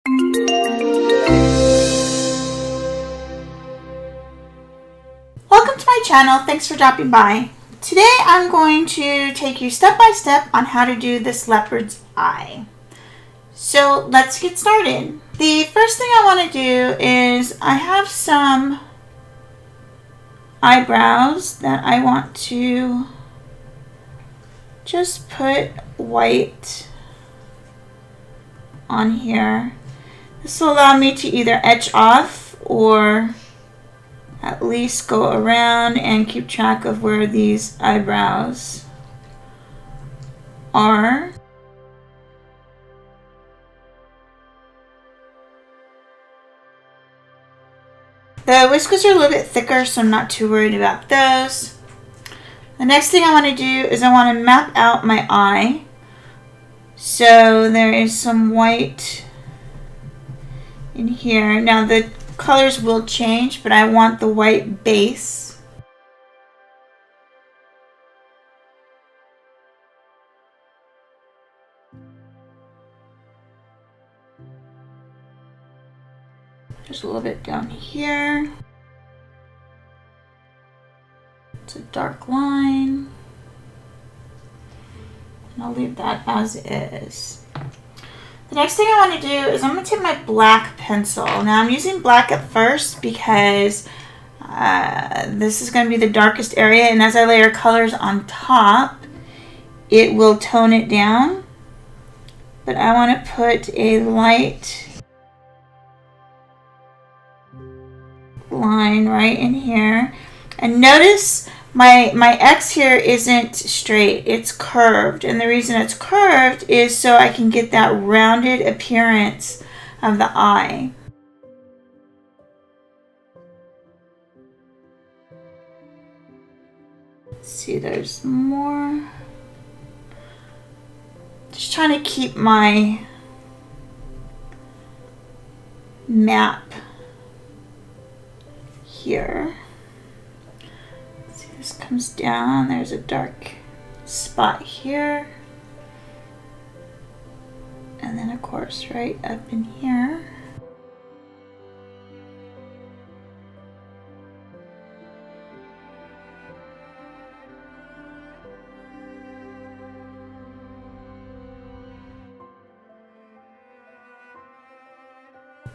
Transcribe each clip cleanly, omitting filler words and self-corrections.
Welcome to my channel. Thanks for dropping by. Today I'm going to take you step by step on how to do this leopard's eye. So let's get started. The first thing I want to do is I have some eyebrows that I want to just put white on here. This will allow me to either etch off or at least go around and keep track of where these eyebrows are. The whiskers are a little bit thicker, so I'm not too worried about those. The next thing I want to do is I want to map out my eye. So there is some white in here. Now the colors will change, but I want the white base. Just a little bit down here. It's a dark line. And I'll leave that as is. The next thing I want to do is I'm going to take my black pencil. Now I'm using black at first because this is going to be the darkest area, and as I layer colors on top, it will tone it down. But I want to put a light line right in here. And notice my X here isn't straight, it's curved. And the reason it's curved is so I can get that rounded appearance of the eye. Let's see, there's more. Just trying to keep my map here. This comes down, there's a dark spot here, and then of course right up in here.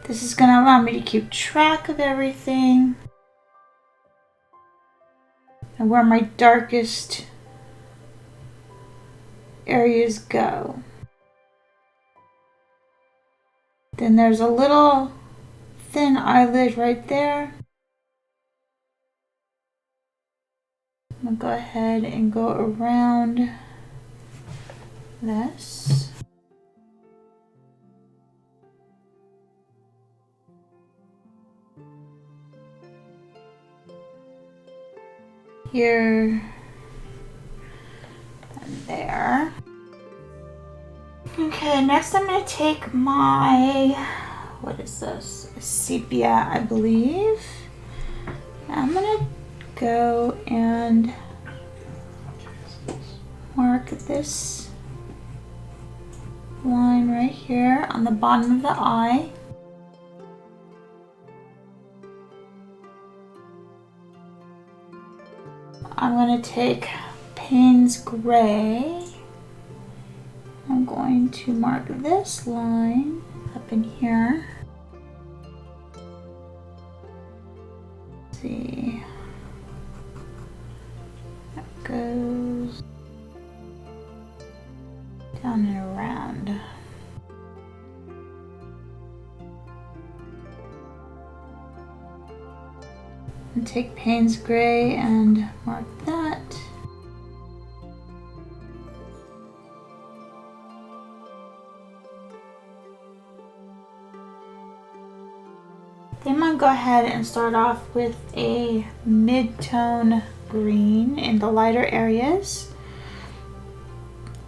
This is going to allow me to keep track of everything and where my darkest areas go. Then there's a little thin eyelid right there. I'm going to go ahead and go around this. Here and there. Okay, next I'm going to take my, what is this? A sepia, I believe. I'm going to go and mark this line right here on the bottom of the eye. I'm going to take Payne's gray. I'm going to mark this line up in here. Let's see. That goes down and around. And take Payne's gray and mark that. Then I'm going to go ahead and start off with a mid-tone green in the lighter areas.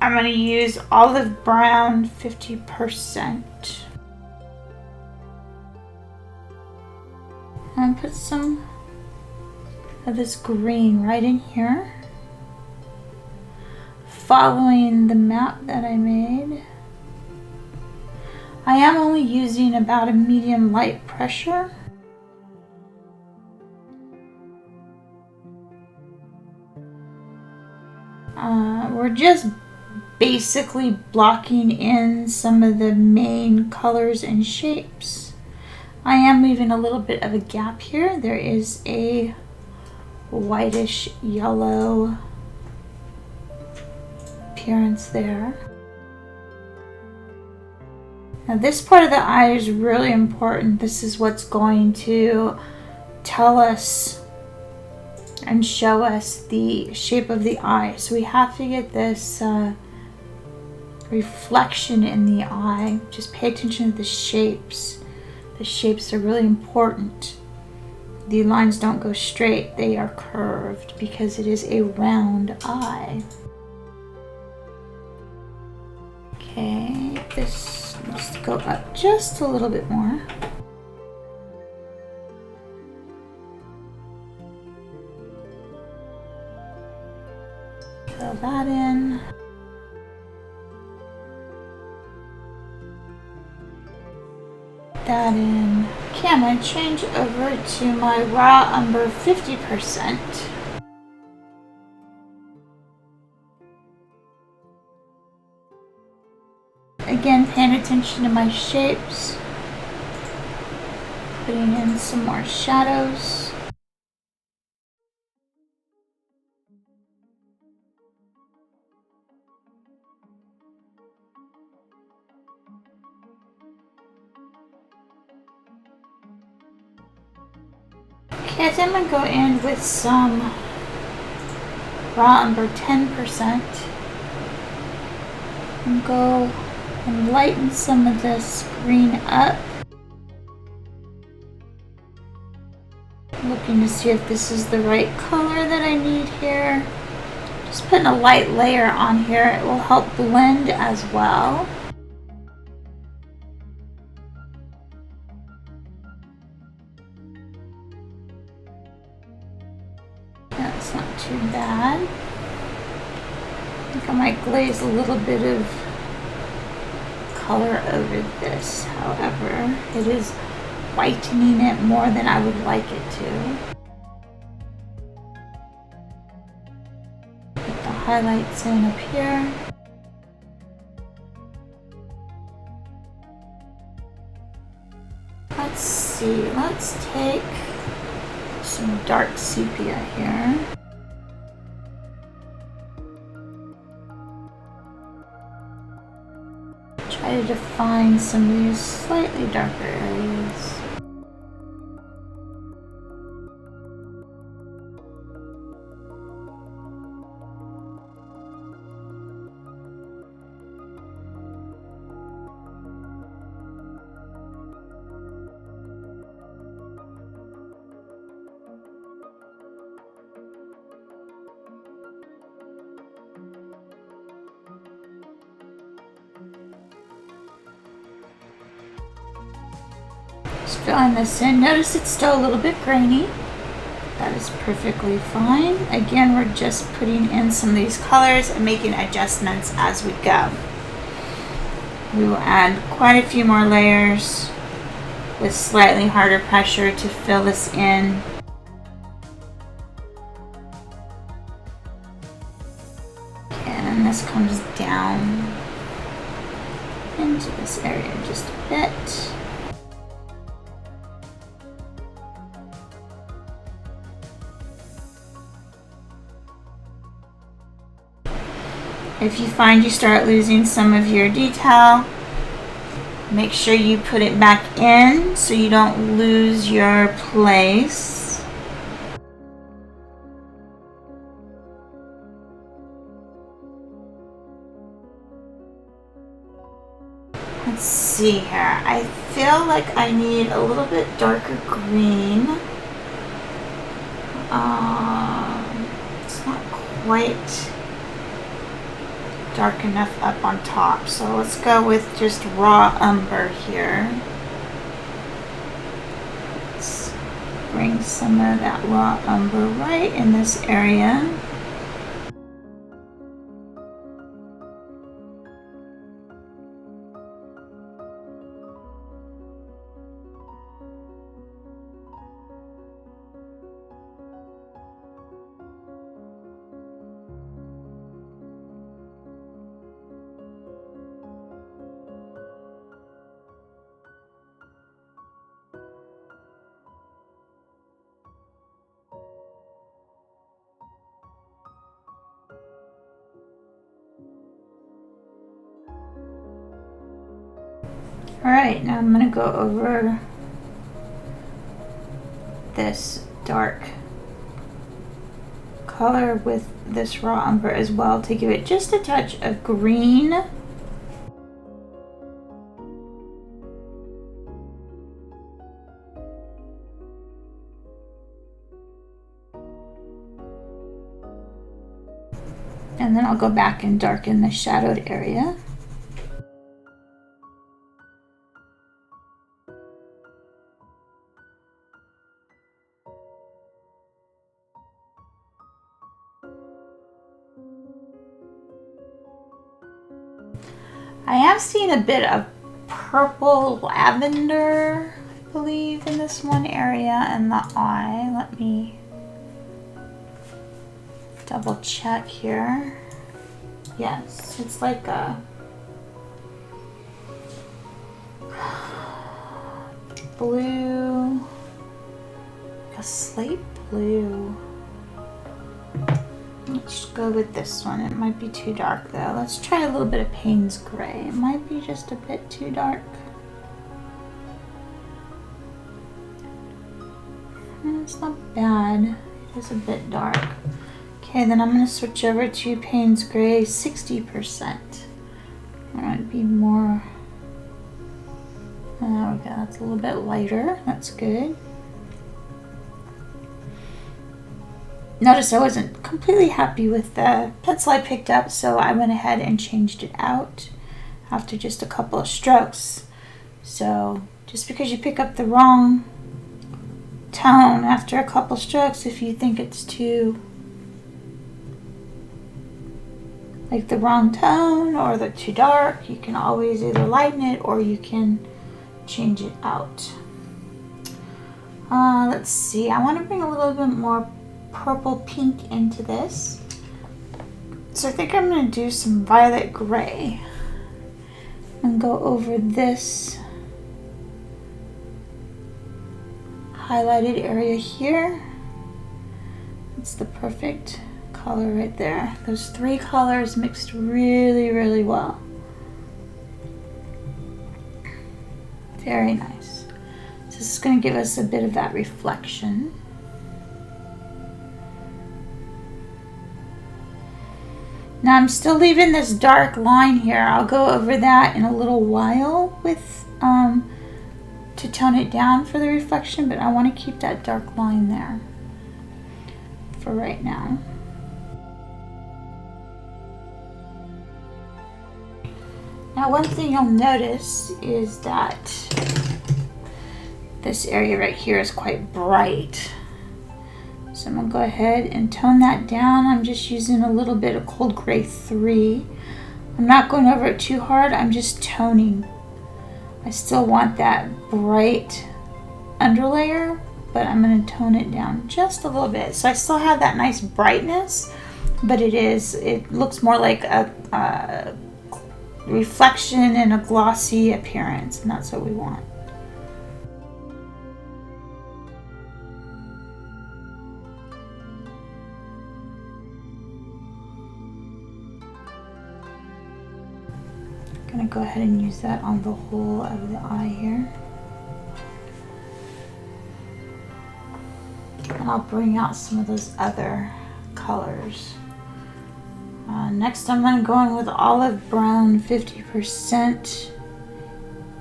I'm going to use olive brown 50%. And put some of this green right in here, following the map that I made. I am only using about a medium light pressure. We're just basically blocking in some of the main colors and shapes. I am leaving a little bit of a gap here. There is a whitish yellow appearance there. Now this part of the eye is really important. This is what's going to tell us and show us the shape of the eye. So we have to get this reflection in the eye. Just pay attention to the shapes. The shapes are really important. The lines don't go straight, they are curved because it is a round eye. Okay, this needs to go up just a little bit more. Fill that in. That in. Okay, I'm going to change over to my raw umber 50%. Again, paying attention to my shapes. Putting in some more shadows. Okay, then I'm going to go in with some raw umber 10% and go and lighten some of this green up. Looking to see if this is the right color that I need here. Just putting a light layer on here, it will help blend as well. That's not too bad. I think I might glaze a little bit of color over this, however, it is whitening it more than I would like it to. Put the highlights in up here. Let's see, let's take some dark sepia here. Try to define some of these slightly darker areas. Just filling this in. Notice it's still a little bit grainy. That is perfectly fine. Again, we're just putting in some of these colors and making adjustments as we go. We will add quite a few more layers with slightly harder pressure to fill this in. And then this comes down into this area just a bit. If you find you start losing some of your detail, make sure you put it back in so you don't lose your place. Let's see here. I feel like I need a little bit darker green. It's not quite dark enough up on top, so let's go with just raw umber here. Let's bring some of that raw umber right in this area. Alright, now I'm going to go over this dark color with this raw umber as well to give it just a touch of green. And then I'll go back and darken the shadowed area. I am seeing a bit of purple lavender, I believe, in this one area in the eye. Let me double check here. Yes, it's like a blue, a slate blue. Let's go with this one. It might be too dark though. Let's try a little bit of Payne's gray. It might be just a bit too dark. It's not bad. It is a bit dark. Okay, then I'm going to switch over to Payne's gray 60%. That might be more. There we go. That's a little bit lighter. That's good. Notice I wasn't completely happy with the pencil I picked up, so I went ahead and changed it out after just a couple of strokes. So just because you pick up the wrong tone after a couple strokes, if you think it's too like the wrong tone or the too dark, you can always either lighten it or you can change it out. Let's see, I want to bring a little bit more purple pink into this, so I think I'm going to do some violet gray and go over this highlighted area here. It's the perfect color right there. Those three colors mixed really, really well. Very nice. So this is going to give us a bit of that reflection. Now I'm still leaving this dark line here. I'll go over that in a little while with to tone it down for the reflection, but I want to keep that dark line there for right now. Now one thing you'll notice is that this area right here is quite bright. So I'm going to go ahead and tone that down. I'm just using a little bit of Cold Gray 3. I'm not going over it too hard. I'm just toning. I still want that bright underlayer, but I'm going to tone it down just a little bit. So I still have that nice brightness, but it looks more like a reflection and a glossy appearance, and that's what we want. I'm going to go ahead and use that on the whole of the eye here. And I'll bring out some of those other colors. Next I'm going to go in with olive brown 50%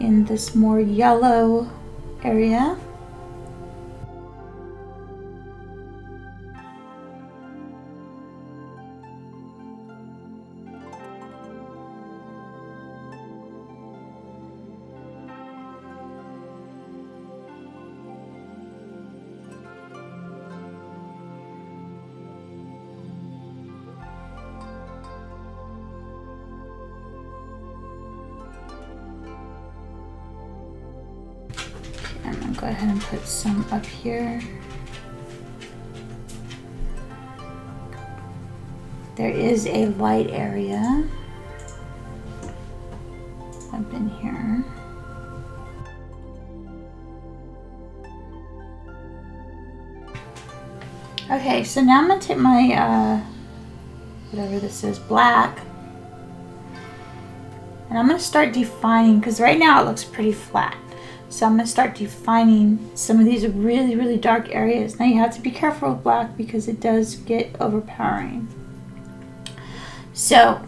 in this more yellow area. Go ahead and put some up here. There is a light area up in here. Okay, so now I'm going to take my, whatever this is, black, And I'm going to start defining, because right now it looks pretty flat. So I'm going to start defining some of these really, really dark areas. Now you have to be careful with black because it does get overpowering. So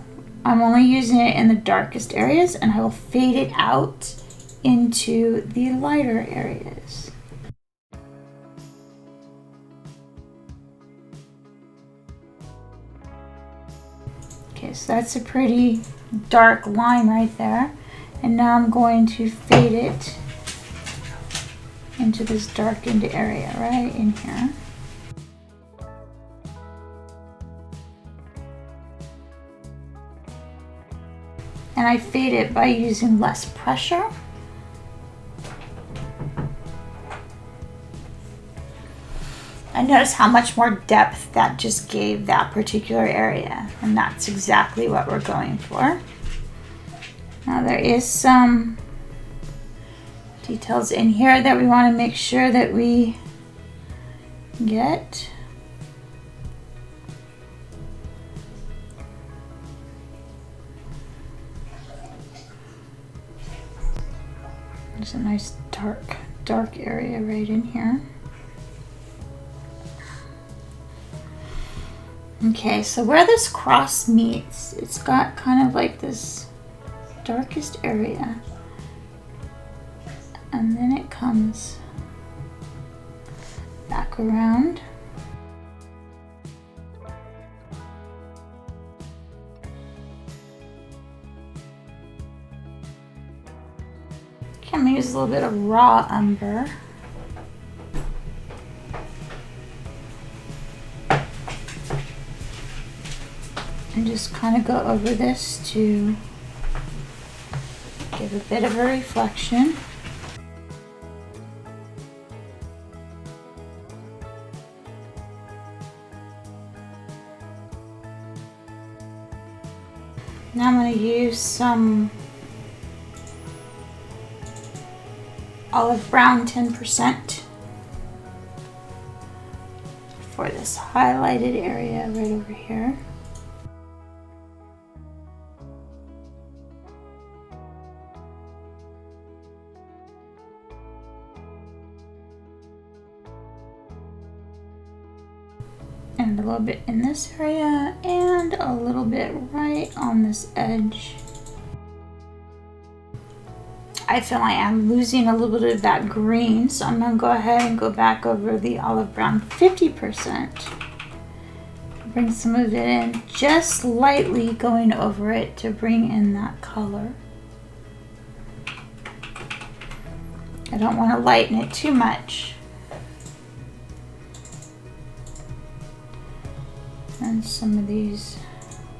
I'm only using it in the darkest areas, and I will fade it out into the lighter areas. Okay, so that's a pretty dark line right there. And now I'm going to fade it into this darkened area right in here. And I fade it by using less pressure. And notice how much more depth that just gave that particular area. And that's exactly what we're going for. Now there is some details in here that we want to make sure that we get. There's a nice dark area right in here. Okay, so where this cross meets, it's got kind of like this darkest area. And then it comes back around. Okay, I'm gonna use a little bit of raw umber. And just kind of go over this to give a bit of a reflection. Now I'm going to use some olive brown 10% for this highlighted area right over here. And a little bit in this area and a little bit right on this edge. I feel like I'm losing a little bit of that green, so I'm going to go ahead and go back over the olive brown 50%. Bring some of it in, just lightly going over it to bring in that color. I don't want to lighten it too much. And some of these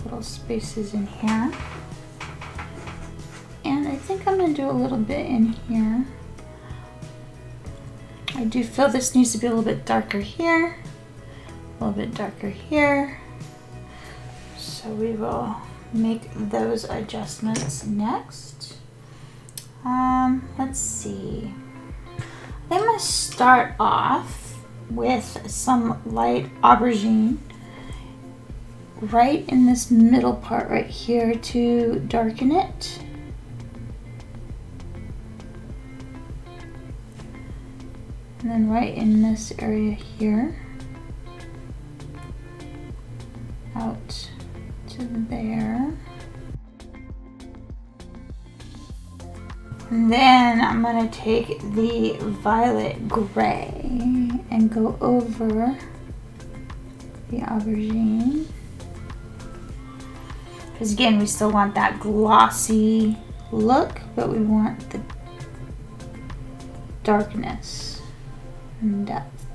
little spaces in here. And I think I'm going to do a little bit in here. I do feel this needs to be a little bit darker here, a little bit darker here. So we will make those adjustments next. Let's see. I think I'm going to start off with some light aubergine right in this middle part right here to darken it. And then right in this area here, out to there. And then I'm going to take the violet gray and go over the aubergine. Because again, we still want that glossy look, but we want the darkness and depth.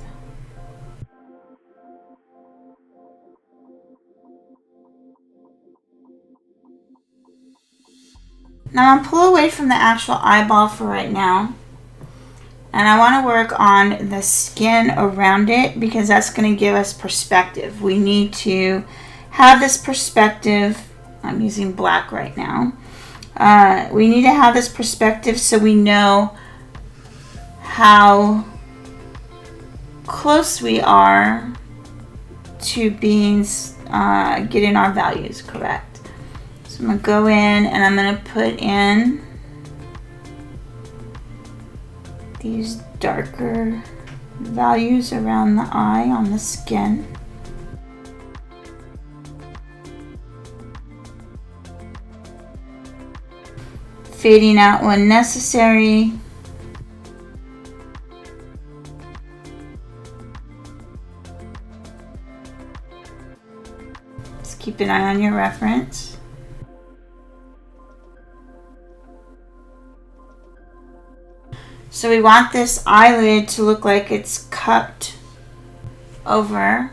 Now I'm going to pull away from the actual eyeball for right now. And I want to work on the skin around it because that's going to give us perspective. We need to have this perspective. I'm using black right now. We need to have this perspective so we know how close we are to being getting our values correct. So So I'm going to go in and I'm going to put in these darker values around the eye on the skin. Fading out when necessary. Just keep an eye on your reference. So we want this eyelid to look like it's cupped over.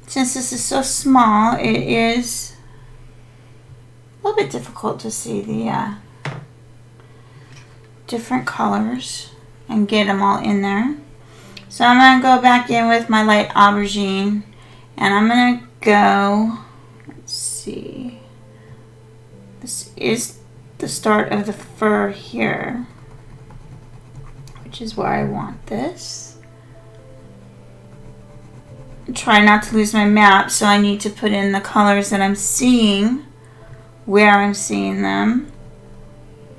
Since this is so small, it is a little bit difficult to see the different colors and get them all in there. So I'm going to go back in with my light aubergine, and I'm going to go, let's see, this is the start of the fur here, which is where I want this. Try not to lose my map, so I need to put in the colors that I'm seeing, where I'm seeing them,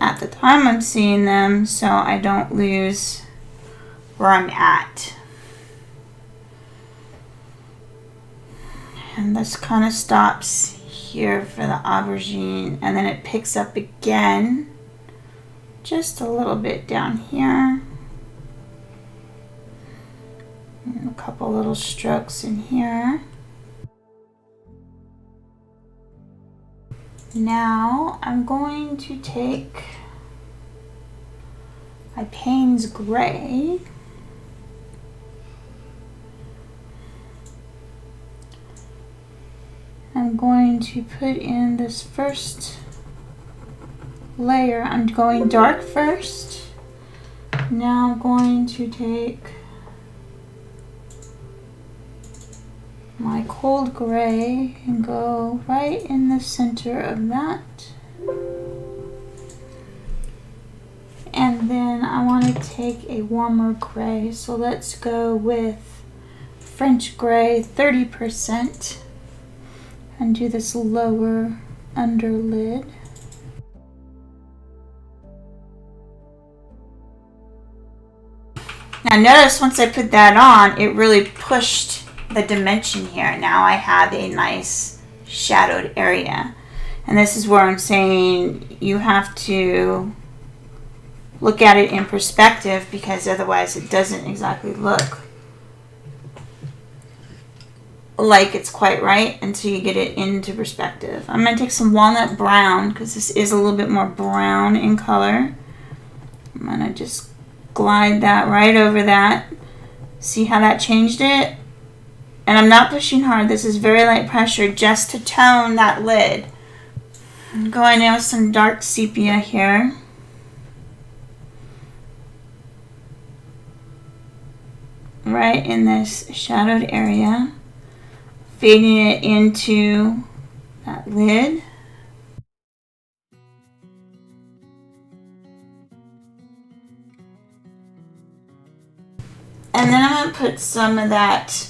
at the time I'm seeing them, so I don't lose where I'm at. And this kind of stops here for the aubergine, and then it picks up again just a little bit down here. And a couple little strokes in here. Now I'm going to take my Payne's gray. I'm going to put in this first layer. I'm going dark first. Now I'm going to take my cold gray and go right in the center of that. And then I want to take a warmer gray, so let's go with French gray 30% and do this lower underlid. Now notice once I put that on, it really pushed the dimension here. Now I have a nice shadowed area, and this is where I'm saying you have to look at it in perspective, because otherwise it doesn't exactly look like it's quite right until you get it into perspective. I'm going to take some walnut brown, because this is a little bit more brown in color. I'm going to just glide that right over that. See how that changed it? And I'm not pushing hard. This is very light pressure just to tone that lid. I'm going in with some dark sepia here. Right in this shadowed area. Fading it into that lid. And then I'm going to put some of that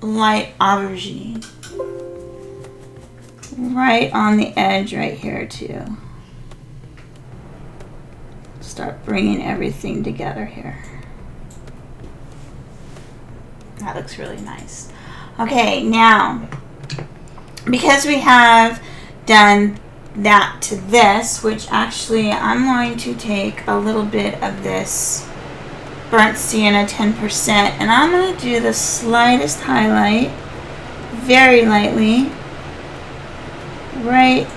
light aubergine right on the edge right here too. Start bringing everything together here. That looks really nice. Okay, now because we have done that to this, which actually I'm going to take a little bit of this burnt sienna 10%, and I'm going to do the slightest highlight very lightly right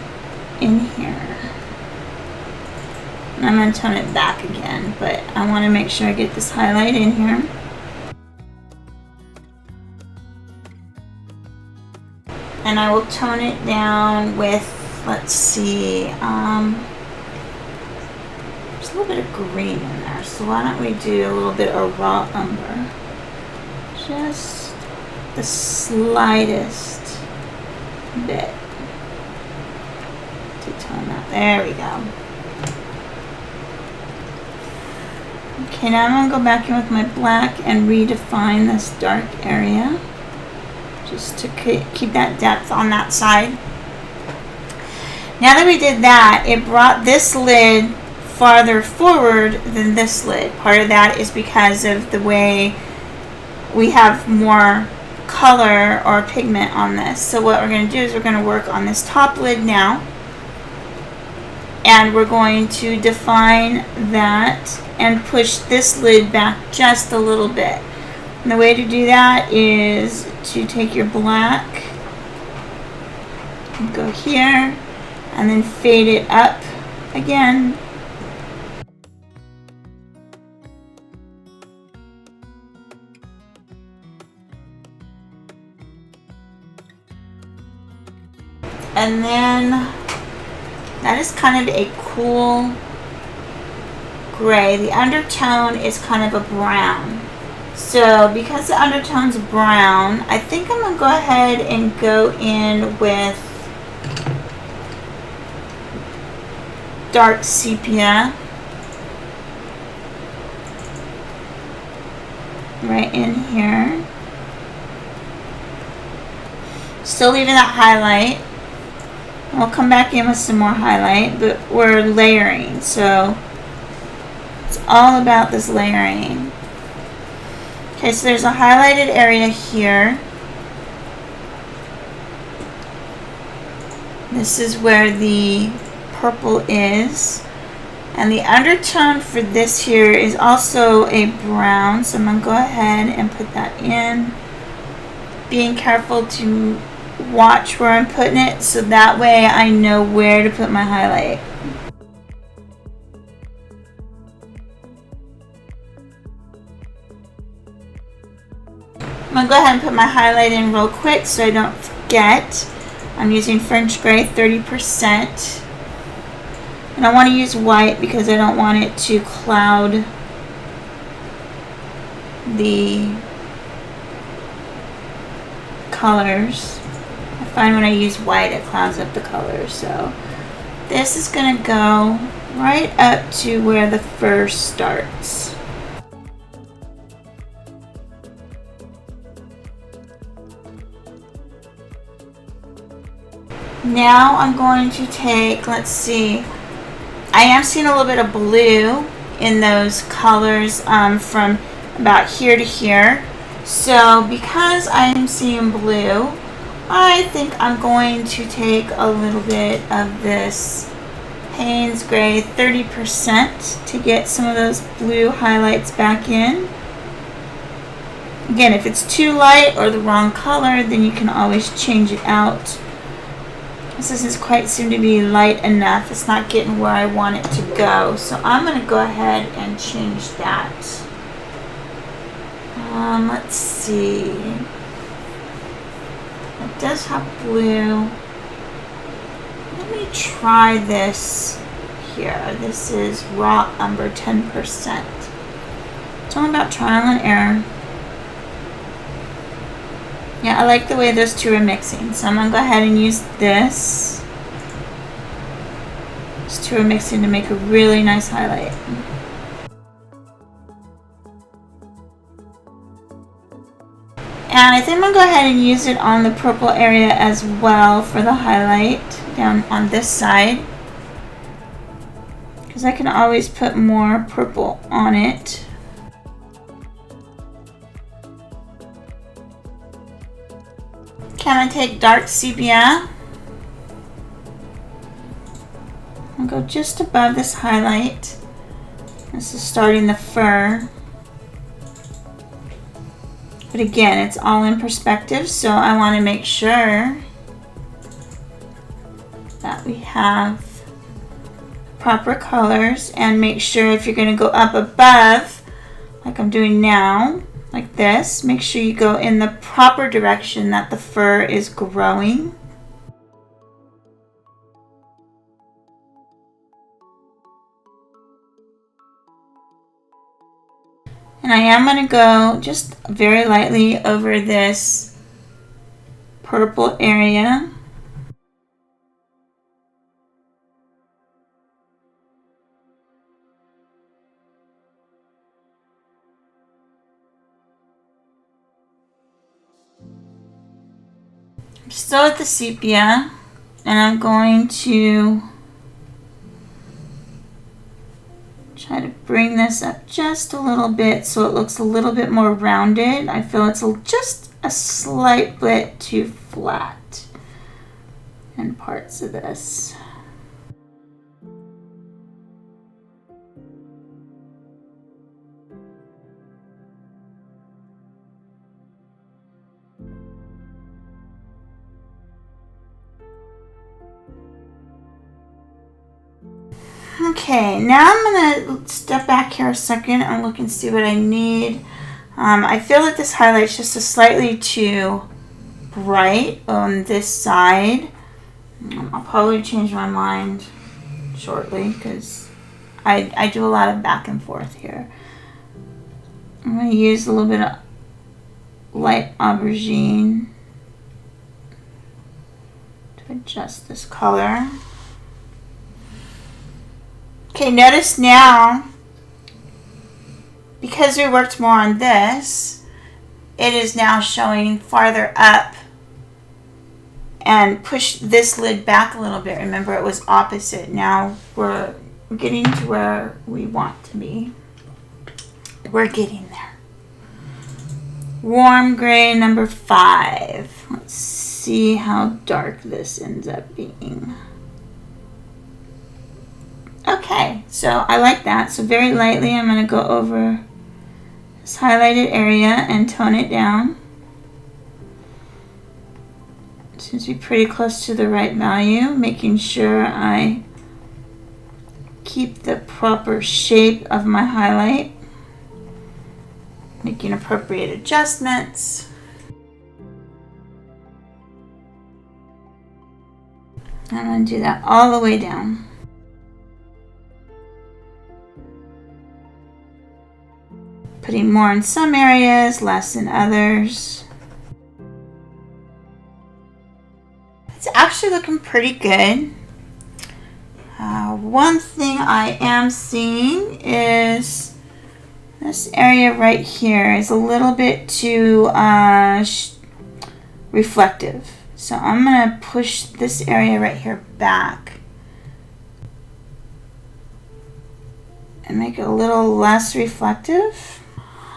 in here. And I'm going to tone it back again, but I want to make sure I get this highlight in here. And I will tone it down with, let's see, There's a little bit of green in there, so why don't we do a little bit of raw umber? Just the slightest bit to tone that. There we go. Okay, now I'm going to go back in with my black and redefine this dark area, just to keep that depth on that side. Now that we did that, it brought this lid farther forward than this lid. Part of that is because of the way we have more color or pigment on this. So what we're going to do is we're going to work on this top lid now, and we're going to define that and push this lid back just a little bit. And the way to do that is to take your black and go here and then fade it up again. And then that is kind of a cool gray. The undertone is kind of a brown. So because the undertone's brown, I think I'm going to go ahead and go in with dark sepia right in here. Still leaving that highlight. We'll come back in with some more highlight, but we're layering, so it's all about this layering. Okay, so there's a highlighted area here. This is where the purple is. And the undertone for this here is also a brown, so I'm going to go ahead and put that in. Being careful to watch where I'm putting it, so that way I know where to put my highlight. I'm going to go ahead and put my highlight in real quick so I don't forget. I'm using French Gray 30%. And I want to use white because I don't want it to cloud the colors. I find when I use white it clouds up the colors. So this is going to go right up to where the fur starts. Now I'm going to take, let's see, I am seeing a little bit of blue in those colors from about here to here. So because I'm seeing blue, I think I'm going to take a little bit of this Payne's Gray 30% to get some of those blue highlights back in. Again, if it's too light or the wrong color, then you can always change it out. This doesn't quite seem to be light enough. It's not getting where I want it to go. So I'm going to go ahead and change that. Let's see. It does have blue. Let me try this here. This is raw umber 10%. It's all about trial and error. Yeah, I like the way those two are mixing. So I'm going to go ahead and use this. These two are mixing to make a really nice highlight. And I think I'm going to go ahead and use it on the purple area as well for the highlight down on this side. Because I can always put more purple on it. Okay, I'm going to take dark sepia. I'll go just above this highlight. This is starting the fur. But again, it's all in perspective, so I want to make sure that we have proper colors, and make sure if you're going to go up above, like I'm doing now, like this, make sure you go in the proper direction that the fur is growing. And I am going to go just very lightly over this purple area. I'm still at the sepia, and I'm going to try to bring this up just a little bit so it looks a little bit more rounded. I feel it's just a slight bit too flat in parts of this. Okay, now I'm going to step back here a second and look and see what I need. I feel that this highlight's just a slightly too bright on this side. I'll probably change my mind shortly because I do a lot of back and forth here. I'm going to use a little bit of light aubergine to adjust this color. Okay, notice now, because we worked more on this, it is now showing farther up and push this lid back a little bit. Remember, it was opposite. Now we're getting to where we want to be. We're getting there. Warm gray number 5. Let's see how dark this ends up being. Okay, so I like that. So very lightly, I'm going to go over this highlighted area and tone it down. Seems to be pretty close to the right value, making sure I keep the proper shape of my highlight, making appropriate adjustments. I'm going to do that all the way down. Putting more in some areas, less in others. It's actually looking pretty good. One thing I am seeing is this area right here is a little bit too reflective. So I'm going to push this area right here back and make it a little less reflective.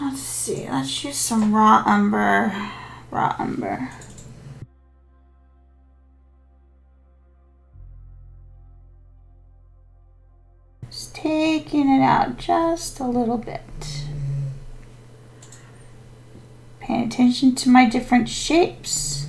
Let's see, let's use some raw umber. Just taking it out just a little bit. Paying attention to my different shapes.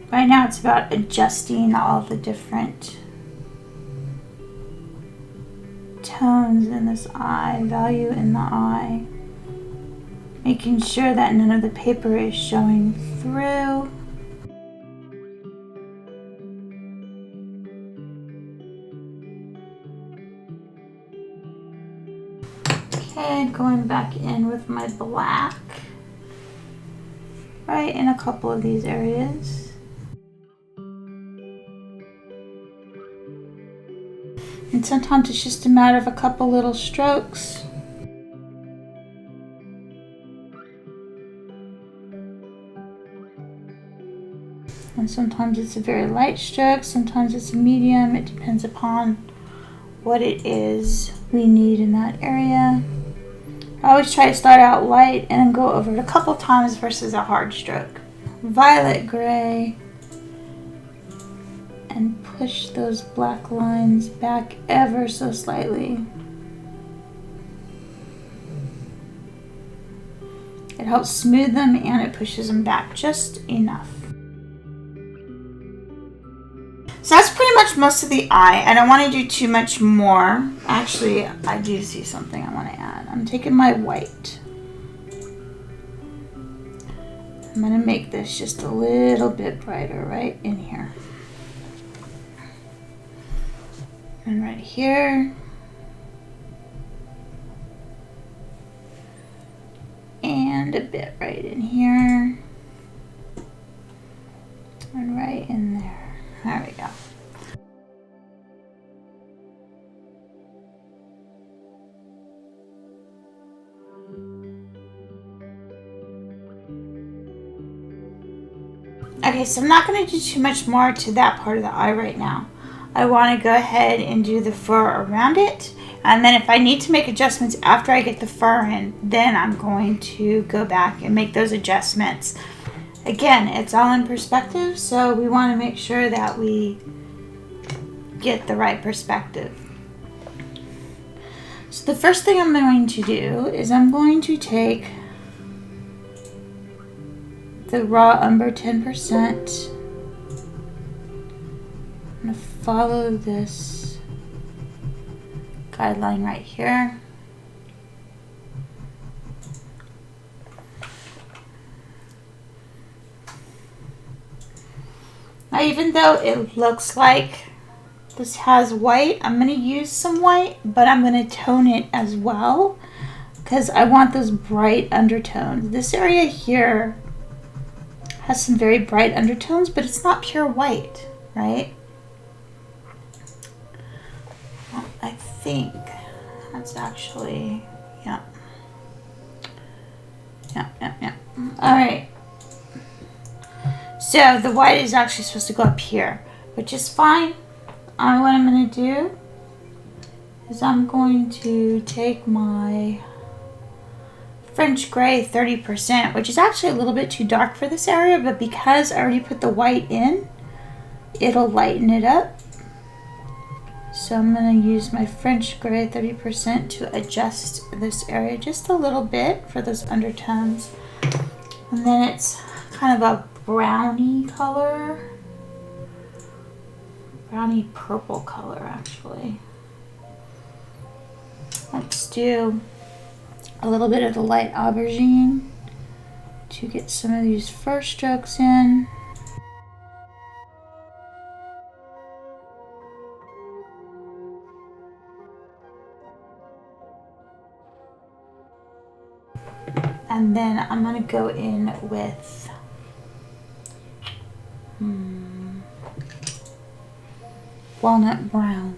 Right now it's about adjusting all the different tones in this eye, value in the eye. Making sure that none of the paper is showing through. Okay, going back in with my black. Right in a couple of these areas. And sometimes it's just a matter of a couple little strokes. And sometimes it's a very light stroke, sometimes it's a medium. It depends upon what it is we need in that area. I always try to start out light and then go over it a couple times versus a hard stroke. Violet gray. And push those black lines back ever so slightly. It helps smooth them and it pushes them back just enough. So that's pretty much most of the eye. I don't want to do too much more. Actually, I do see something I want to add. I'm taking my white. I'm going to make this just a little bit brighter right in here. And right here. And a bit right in here. And right in there. There we go. Okay, so I'm not going to do too much more to that part of the eye right now. I want to go ahead and do the fur around it. And then if I need to make adjustments after I get the fur in, then I'm going to go back and make those adjustments. Again, it's all in perspective, so we want to make sure that we get the right perspective. So the first thing I'm going to do is I'm going to take the raw umber 10%. I'm going to follow this guideline right here. Now, even though it looks like this has white, I'm going to use some white, but I'm going to tone it as well because I want those bright undertones. This area here has some very bright undertones, but it's not pure white, right? Well, I think that's actually, yeah. All right. So the white is actually supposed to go up here, which is fine. What I'm going to do is I'm going to take my French gray 30%, which is actually a little bit too dark for this area, but because I already put the white in, it'll lighten it up. So I'm going to use my French gray 30% to adjust this area just a little bit for those undertones. And then it's kind of a browny color, browny purple color actually. Let's do a little bit of the light aubergine to get some of these first strokes in. And then I'm going to go in with walnut brown.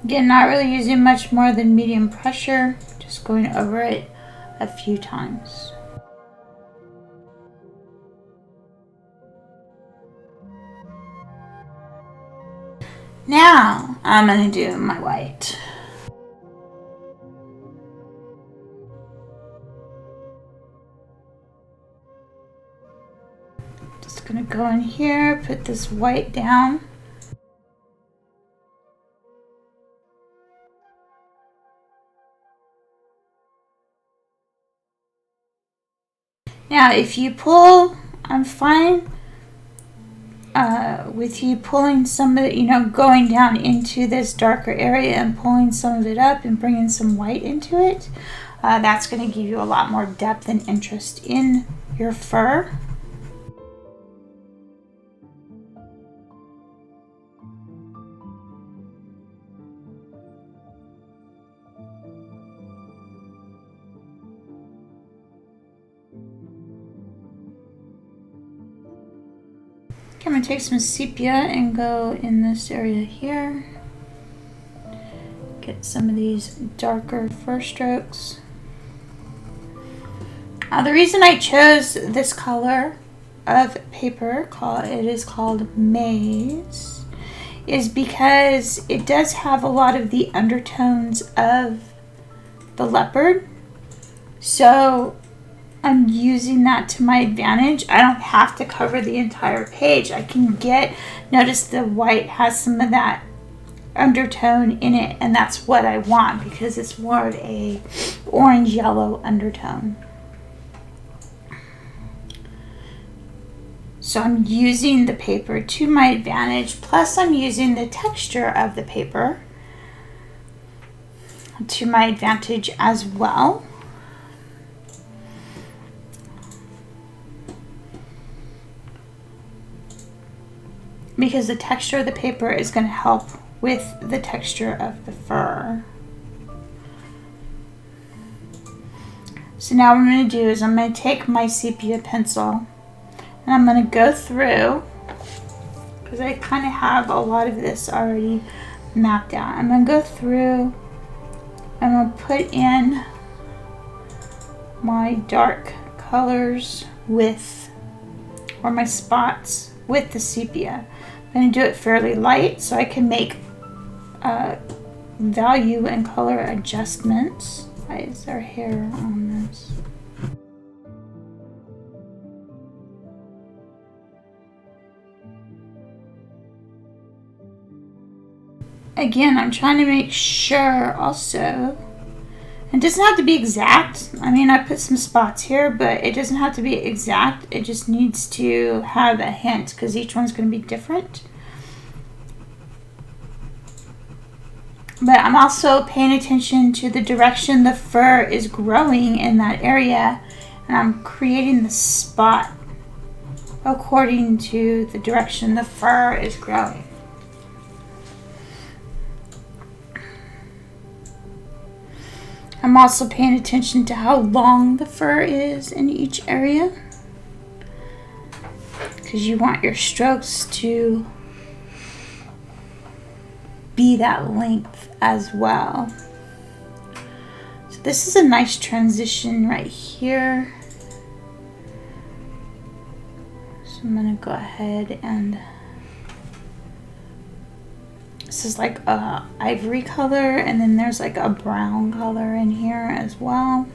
Again, not really using much more than medium pressure, just going over it a few times. Now I'm going to do my white. Just going to go in here, put this white down. Now, if you pull, I'm fine with you pulling some of it, going down into this darker area and pulling some of it up and bringing some white into it. That's going to give you a lot more depth and interest in your fur. I'm going to take some sepia and go in this area here. Get some of these darker fur strokes. Now the reason I chose this color of paper, it is called Maize, is because it does have a lot of the undertones of the leopard, So I'm using that to my advantage. I don't have to cover the entire page. I can get, notice the white has some of that undertone in it, and that's what I want because it's more of a orange yellow undertone. So I'm using the paper to my advantage, plus I'm using the texture of the paper to my advantage as well. Because the texture of the paper is going to help with the texture of the fur. So now what I'm going to do is I'm going to take my sepia pencil and I'm going to go through, because I kind of have a lot of this already mapped out. I'm going to go through, I'm going to put in my dark colors with, or my spots with the sepia. I'm going to do it fairly light so I can make value and color adjustments. Why is there hair on this? Again, I'm trying to make sure also, it doesn't have to be exact. I mean, I put some spots here, but it doesn't have to be exact. It just needs to have a hint because each one's going to be different. But I'm also paying attention to the direction the fur is growing in that area, and I'm creating the spot according to the direction the fur is growing. I'm also paying attention to how long the fur is in each area, because you want your strokes to be that length as well. So this is a nice transition right here. So I'm going to go ahead and, this is like a ivory color, and then there's like a brown color in here as well.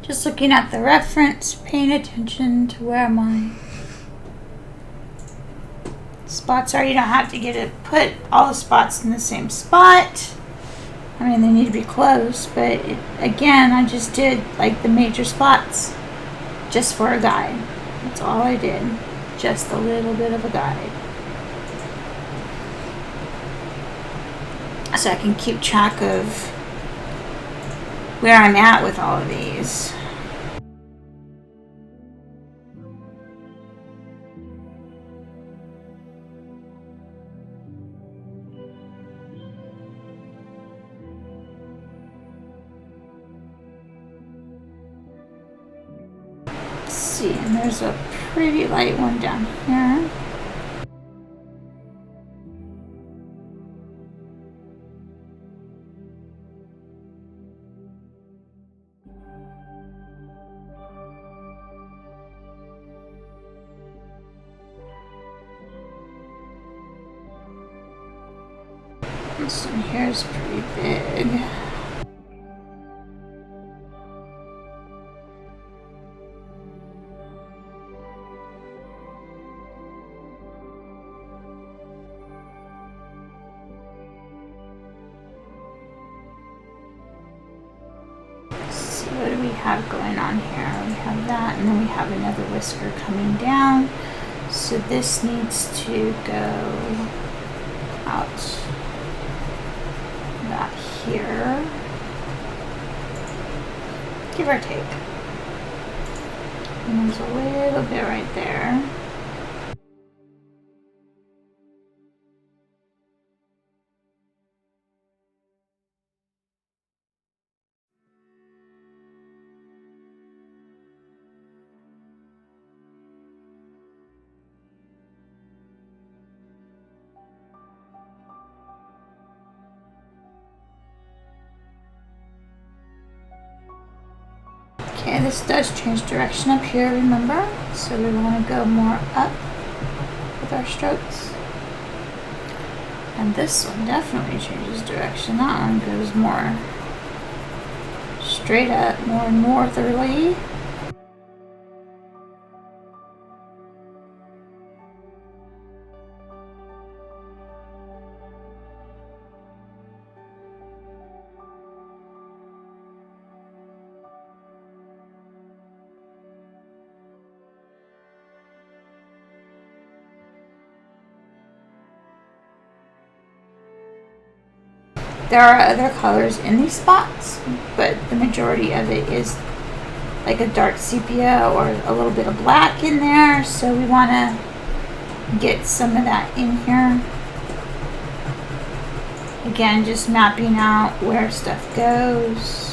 Just looking at the reference, paying attention to where my spots are. You don't have to get it, put all the spots in the same spot. I mean, they need to be close, but again, I just did like the major spots just for a guide. That's all I did. Just a little bit of a guide. So I can keep track of where I'm at with all of these. Let's see, and there's a pretty light one down here. This one here is pretty big. So what do we have going on here? We have that, and then we have another whisker coming down. So this needs to go out about here, give or take. And there's a little bit right there. Okay, this does change direction up here, remember? So we want to go more up with our strokes. And this one definitely changes direction. That one goes more straight up, more northerly. There are other colors in these spots, but the majority of it is like a dark sepia or a little bit of black in there, so we want to get some of that in here. Again, just mapping out where stuff goes.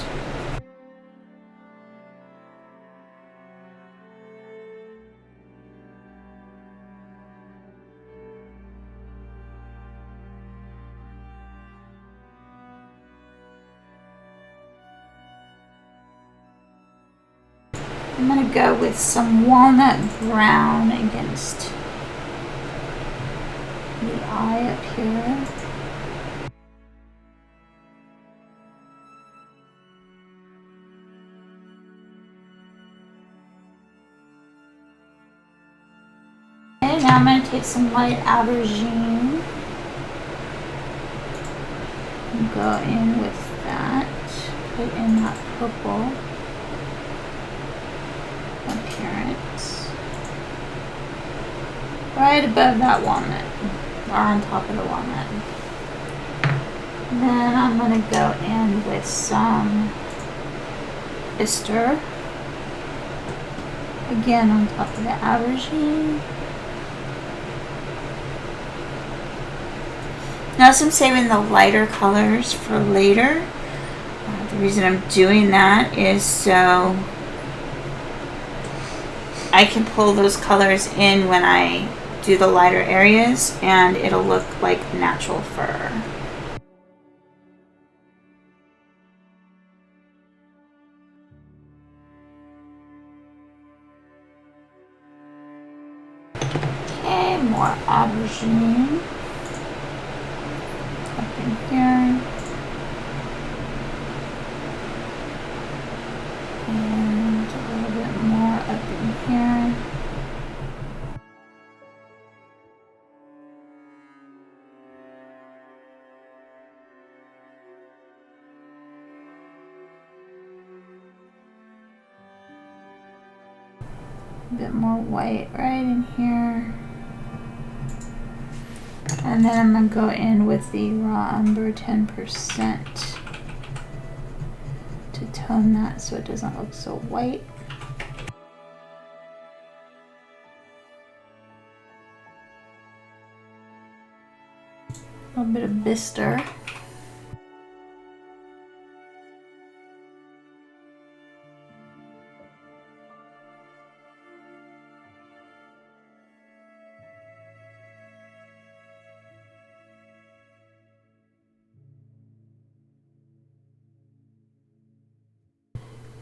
I'm going to go with some walnut brown against the eye up here. Okay, now I'm going to take some light Aubergine and go in with that, put in that purple appearance right above that walnut, or on top of the walnut. And then I'm going to go in with some whisker, again on top of the Aubergine. Notice I'm saving the lighter colors for later. The reason I'm doing that is so I can pull those colors in when I do the lighter areas and it'll look like natural fur. Okay, more Aubergine up in here. And a little bit more up in here. A bit more white right in here. And then I'm going to go in with the raw umber 10% to tone that so it doesn't look so white. A little bit of bistre.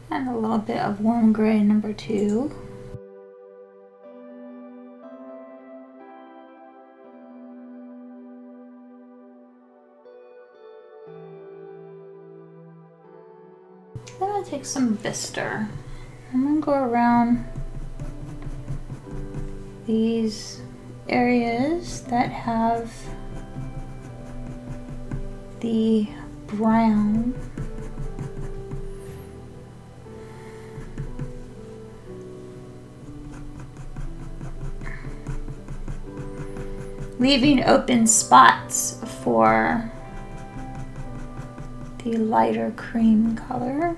And a little bit of warm gray number 2. Then I'll take some bistre. I'm going to go around these areas that have the brown. Leaving open spots for the lighter cream color.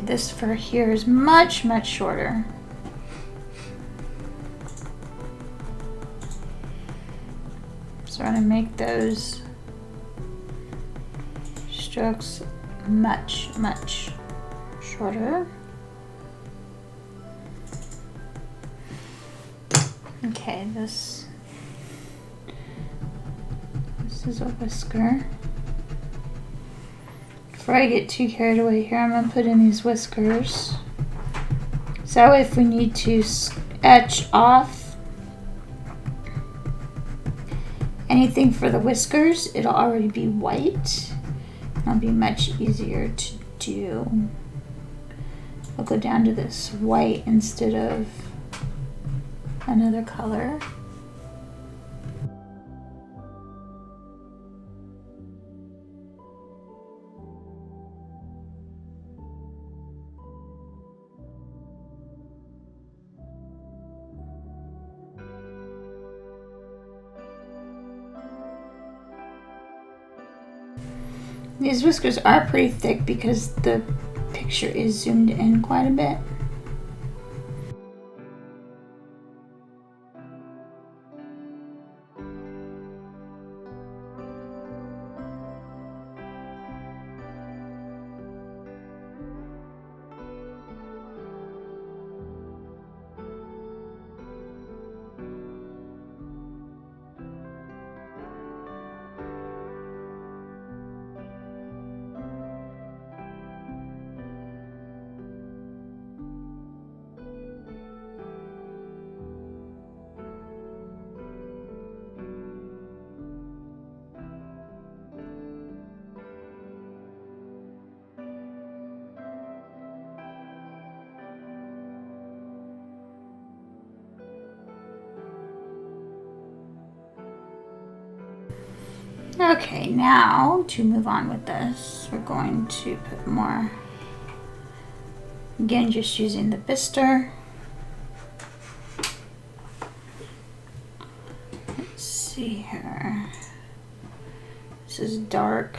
This fur here is much, much shorter going to make those strokes much, much shorter. Okay, this is a whisker. Before I get too carried away here, I'm going to put in these whiskers. So if we need to etch off anything for the whiskers, it'll already be white. It'll be much easier to do. I'll go down to this white instead of another color. These whiskers are pretty thick because the picture is zoomed in quite a bit. Okay, now to move on with this, we're going to put more, again just using the bistre. Let's see here, this is dark,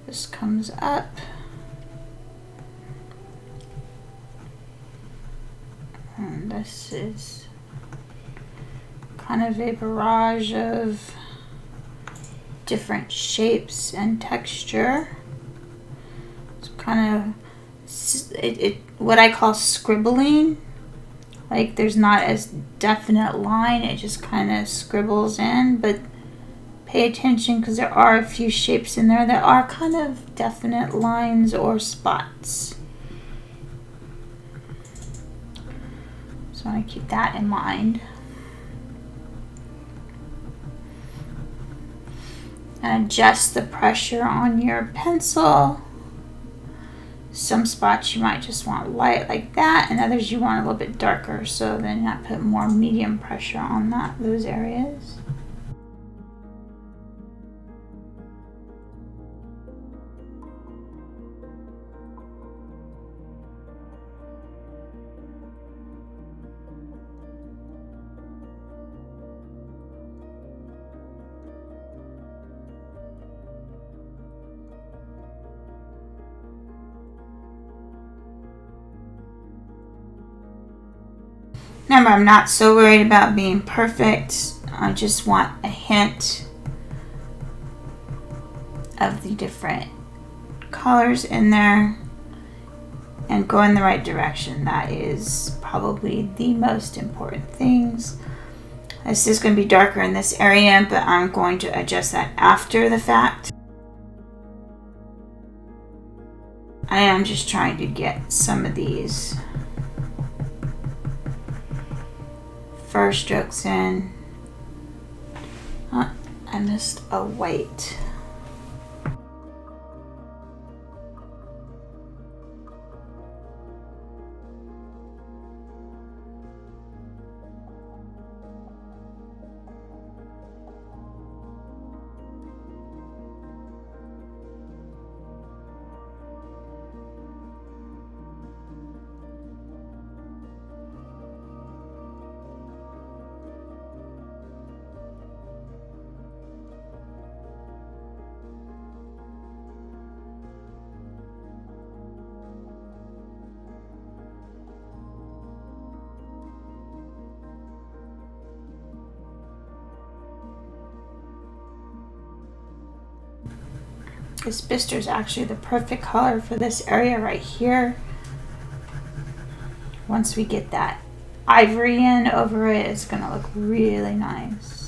this comes up, and this is kind of a barrage of different shapes and texture. It's kind of what I call scribbling. Like there's not as definite line, it just kind of scribbles in, but pay attention because there are a few shapes in there that are kind of definite lines or spots. So I want to keep that in mind. And adjust the pressure on your pencil. Some spots you might just want light like that, and others you want a little bit darker, so then I put more medium pressure on those areas. Remember, I'm not so worried about being perfect. I just want a hint of the different colors in there and go in the right direction. That is probably the most important things. This is going to be darker in this area, but I'm going to adjust that after the fact. I am just trying to get some of these first strokes in. I missed a white. This bistre is actually the perfect color for this area right here. Once we get that ivory in over it, it's going to look really nice.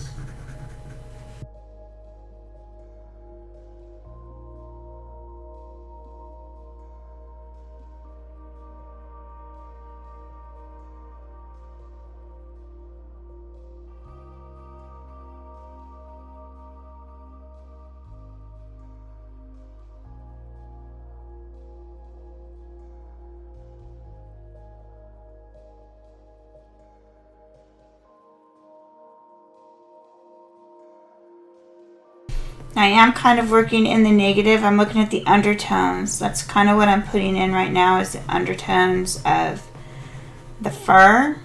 I am kind of working in the negative. I'm looking at the undertones. That's kind of what I'm putting in right now, is the undertones of the fur.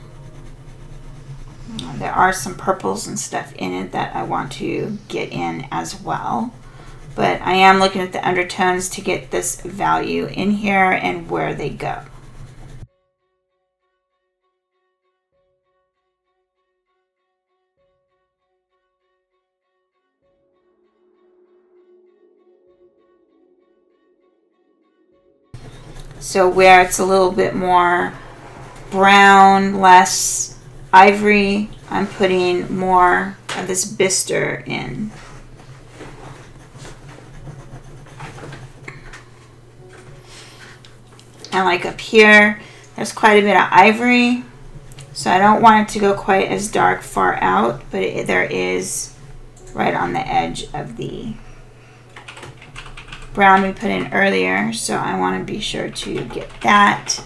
There are some purples and stuff in it that I want to get in as well. But I am looking at the undertones to get this value in here and where they go. So where it's a little bit more brown, less ivory, I'm putting more of this bistre in. And like up here, there's quite a bit of ivory, so I don't want it to go quite as dark far out, but there is right on the edge of the brown we put in earlier, so I want to be sure to get that.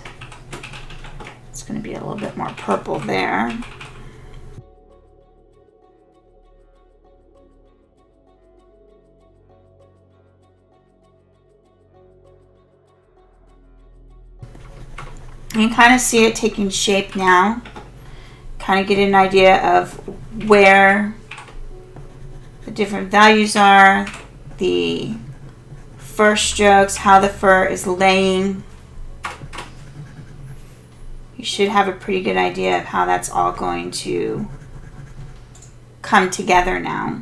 It's going to be a little bit more purple there. You can kind of see it taking shape now. Kind of get an idea of where the different values are, the fur strokes, how the fur is laying. You should have a pretty good idea of how that's all going to come together now.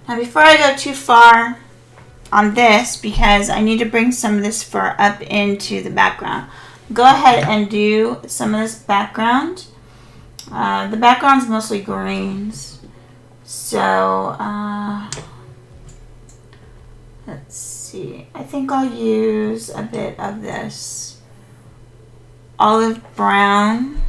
Now before I go too far on this, because I need to bring some of this fur up into the background, go ahead and do some of this background. The background's mostly greens, so let's see, I think I'll use a bit of this olive brown.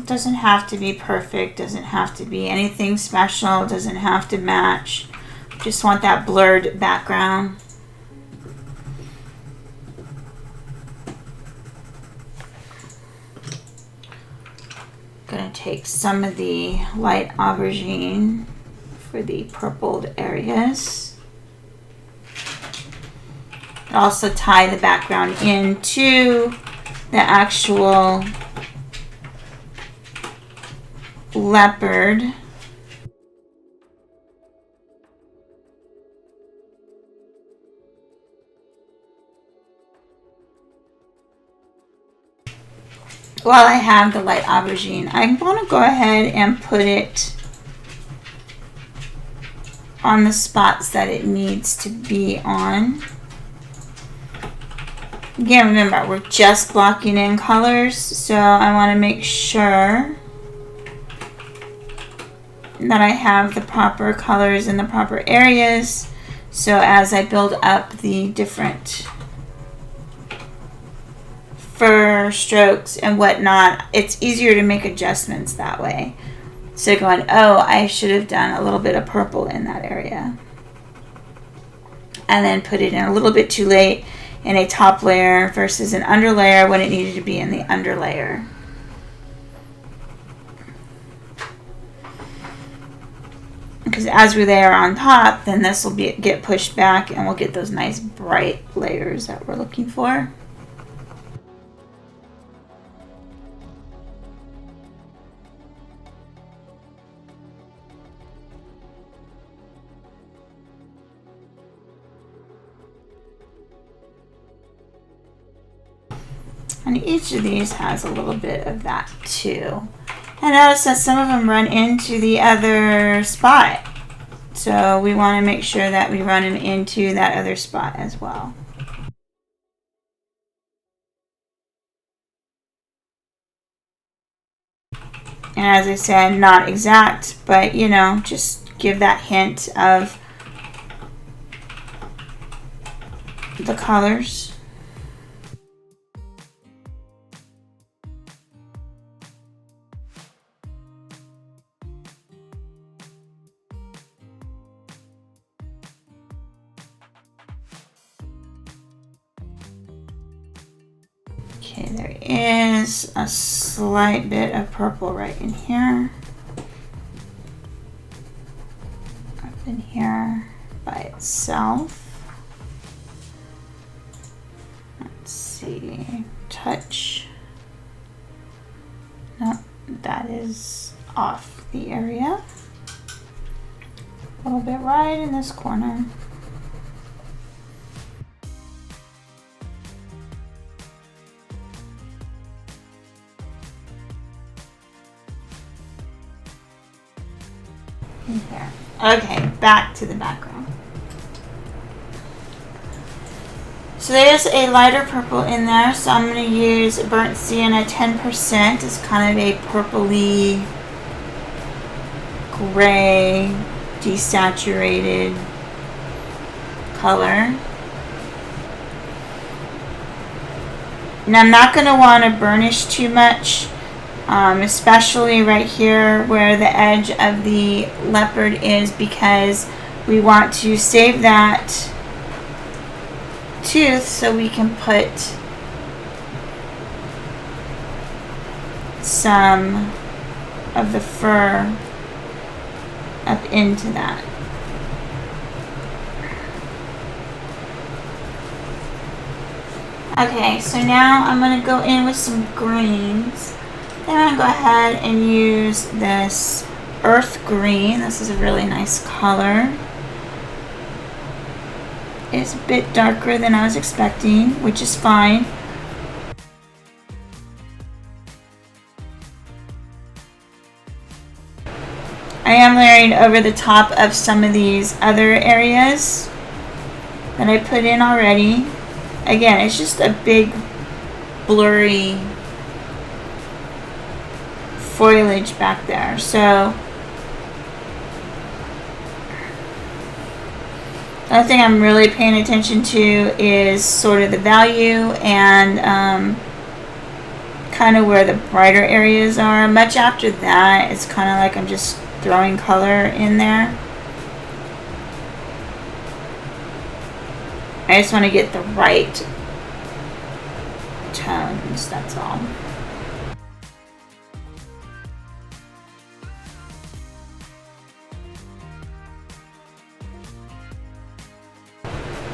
Doesn't have to be perfect, doesn't have to be anything special, doesn't have to match. Just want that blurred background. Gonna take some of the light aubergine for the purpled areas. Also tie the background into the actual leopard. While I have the light aubergine, I'm going to go ahead and put it on the spots that it needs to be on. Again, remember, we're just blocking in colors, so I want to make sure that I have the proper colors in the proper areas. So as I build up the different fur strokes and whatnot, it's easier to make adjustments that way. So going, oh, I should have done a little bit of purple in that area. And then put it in a little bit too late in a top layer versus an underlayer when it needed to be in the underlayer. Because as we layer on top, then this will get pushed back and we'll get those nice bright layers that we're looking for. And each of these has a little bit of that too. And notice that some of them run into the other spot. So we want to make sure that we run them into that other spot as well. And as I said, not exact, but you know, just give that hint of the colors. Okay, there is a slight bit of purple right in here. Up in here by itself. Let's see. Touch. No, that is off the area. A little bit right in this corner. There. Okay, back to the background. So there's a lighter purple in there, so I'm going to use burnt sienna 10%. It's kind of a purpley, gray, desaturated color. Now I'm not going to want to burnish too much. Especially right here where the edge of the leopard is, because we want to save that tooth so we can put some of the fur up into that. Okay, so now I'm going to go in with some greens. Then I'm going to go ahead and use this earth green. This is a really nice color. It's a bit darker than I was expecting, which is fine. I am layering over the top of some of these other areas that I put in already. Again, it's just a big blurry foliage back there. So the other thing I'm really paying attention to is sort of the value and kind of where the brighter areas are. Much after that, it's kind of like I'm just throwing color in there. I just want to get the right tones, that's all.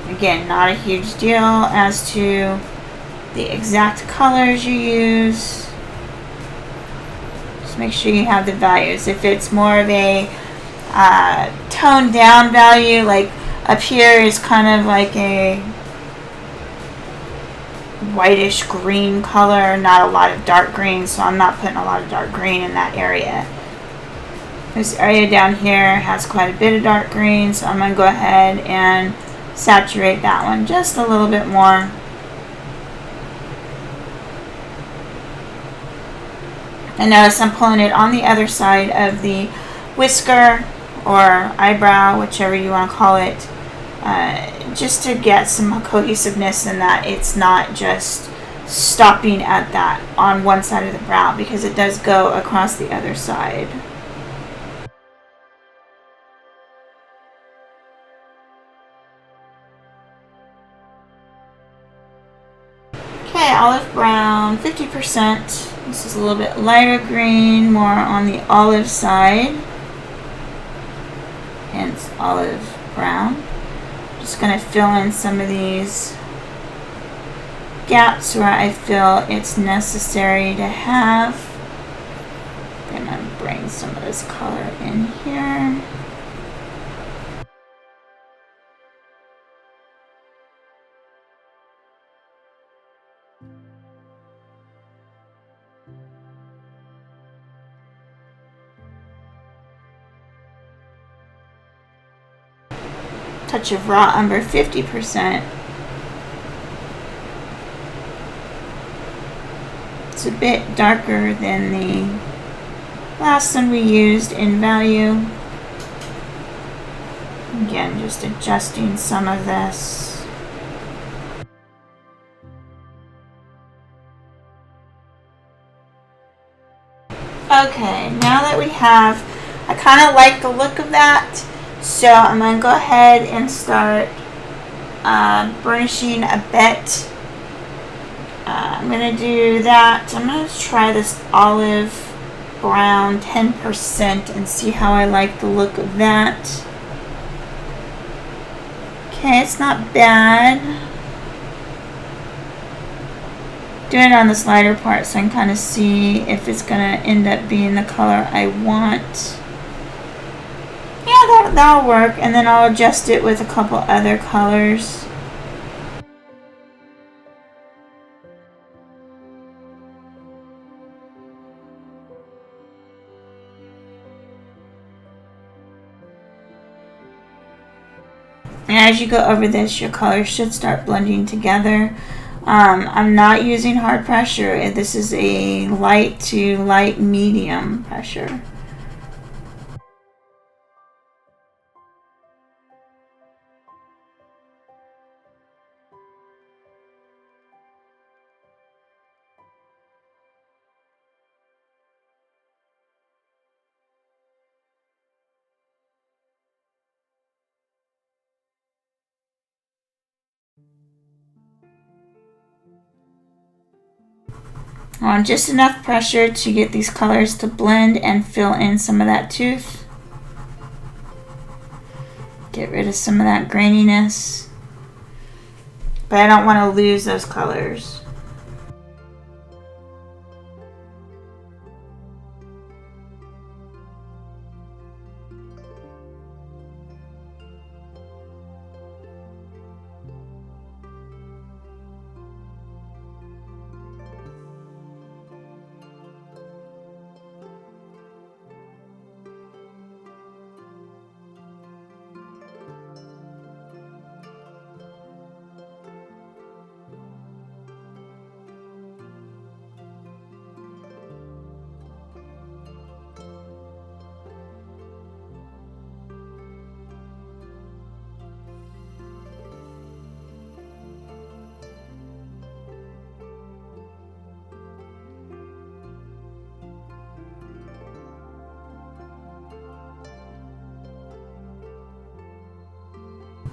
Again, not a huge deal as to the exact colors you use. Just make sure you have the values. If it's more of a toned down value, like up here is kind of like a whitish green color, not a lot of dark green, so I'm not putting a lot of dark green in that area. This area down here has quite a bit of dark green, so I'm going to go ahead and saturate that one just a little bit more. And notice I'm pulling it on the other side of the whisker or eyebrow, whichever you want to call it, just to get some cohesiveness in that it's not just stopping at that on one side of the brow, because it does go across the other side. Okay, olive brown, 50%. This is a little bit lighter green, more on the olive side, hence olive brown. Just going to fill in some of these gaps where I feel it's necessary to have. I'm going to bring some of this color in here. Touch of raw umber, 50%. It's a bit darker than the last one we used in value. Again, just adjusting some of this. Okay, now that we have, I kind of like the look of that. So I'm going to go ahead and start burnishing a bit. I'm going to do that. I'm going to try this olive brown 10% and see how I like the look of that. Okay, it's not bad. Doing it on this lighter part so I can kind of see if it's going to end up being the color I want. Yeah, that'll work, and then I'll adjust it with a couple other colors. And as you go over this, your colors should start blending together. I'm not using hard pressure. This is a light to light medium pressure. On just enough pressure to get these colors to blend and fill in some of that tooth. Get rid of some of that graininess. But I don't want to lose those colors.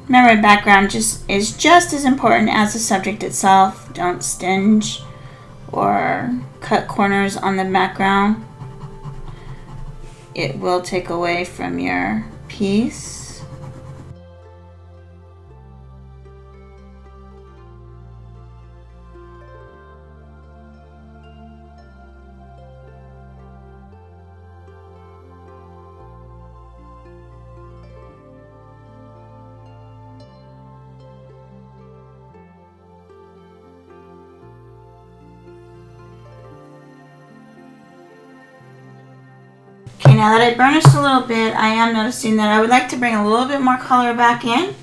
Remember, background is just as important as the subject itself. Don't stinge or cut corners on the background. It will take away from your piece. Okay, now that I burnished a little bit, I am noticing that I would like to bring a little bit more color back in.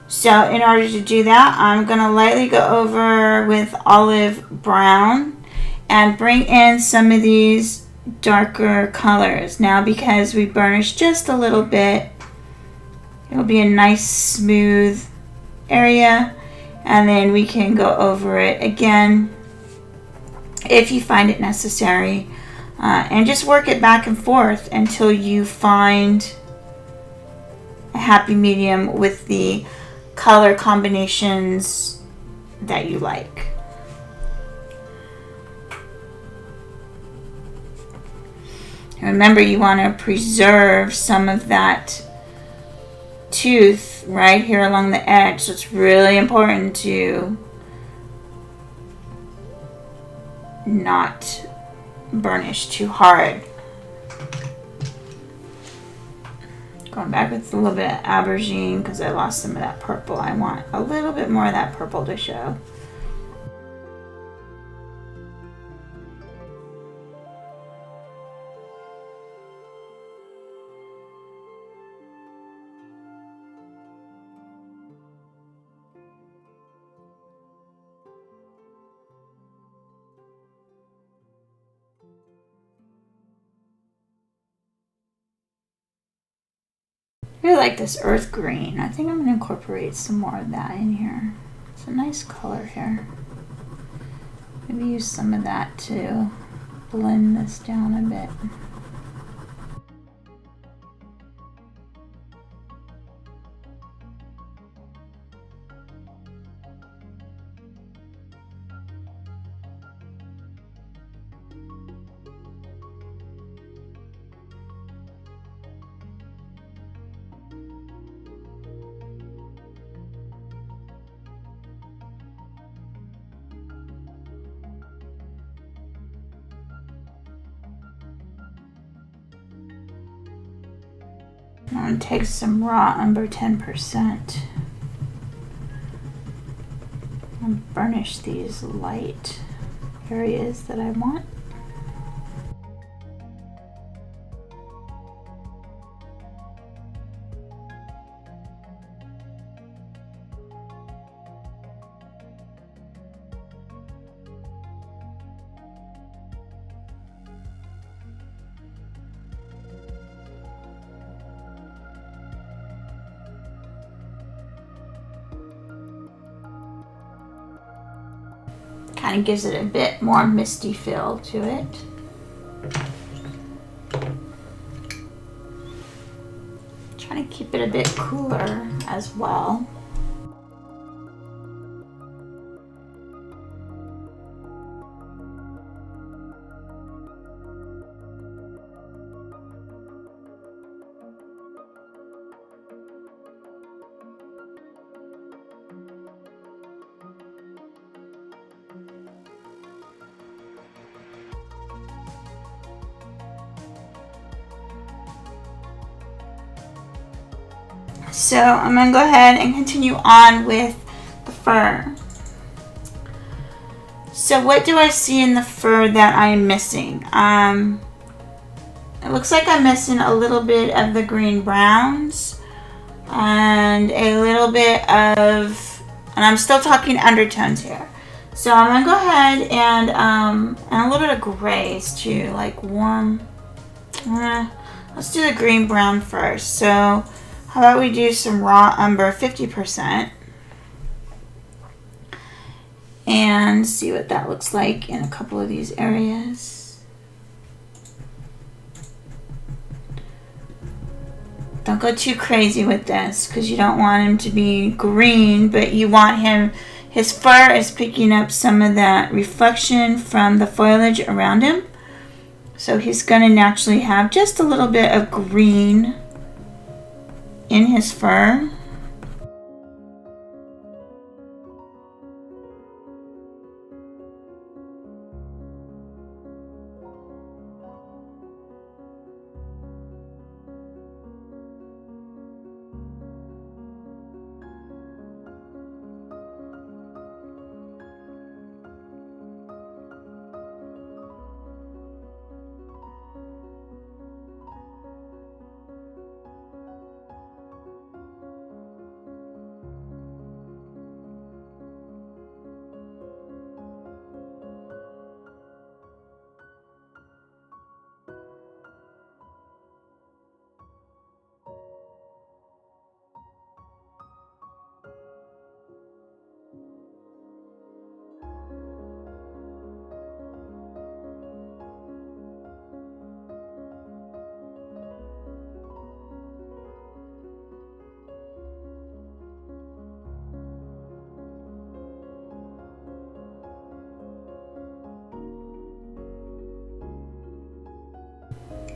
So in order to do that, I'm going to lightly go over with olive brown and bring in some of these darker colors. Now because we burnished just a little bit, it'll be a nice smooth area, and then we can go over it again if you find it necessary, and just work it back and forth until you find a happy medium with the color combinations that you like. Remember, you want to preserve some of that tooth right here along the edge, so it's really important to not burnish too hard. Going back with a little bit of Aubergine because I lost some of that purple. I want a little bit more of that purple to show. I really like this earth green. I think I'm going to incorporate some more of that in here. It's a nice color here. Maybe use some of that to blend this down a bit. I'm going to take some raw umber 10% and burnish these light areas that I want. Kind of gives it a bit more misty feel to it. Trying to keep it a bit cooler as well. So I'm going to go ahead and continue on with the fur. So what do I see in the fur that I am missing? It looks like I'm missing a little bit of the green browns and a little bit of, and I'm still talking undertones here. So I'm going to go ahead and a little bit of grays too, like warm. Let's do the green brown first. So how about we do some raw umber 50% and see what that looks like in a couple of these areas. Don't go too crazy with this because you don't want him to be green, but you want him, his fur is picking up some of that reflection from the foliage around him. So he's going to naturally have just a little bit of green in his fur.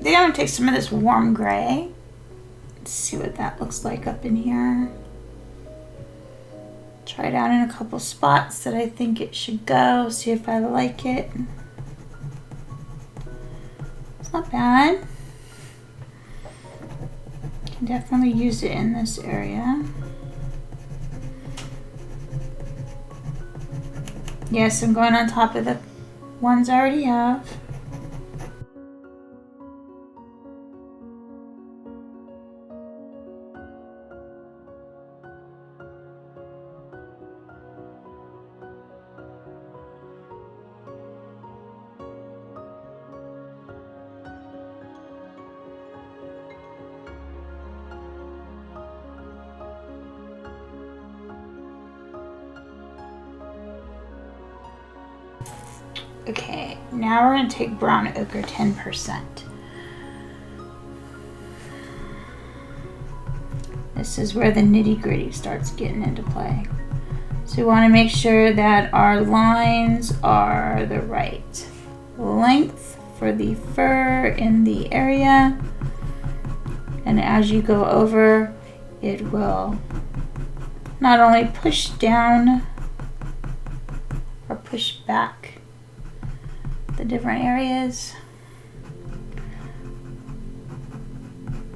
think I'm gonna take some of this warm gray. Let's see what that looks like up in here. Try it out in a couple spots that I think it should go. See if I like it. It's not bad. Can definitely use it in this area. Yes, I'm going on top of the ones I already have. Okay, now we're going to take brown ochre 10%. This is where the nitty-gritty starts getting into play. So we want to make sure that our lines are the right length for the fur in the area. And as you go over, it will not only push down or push back the different areas,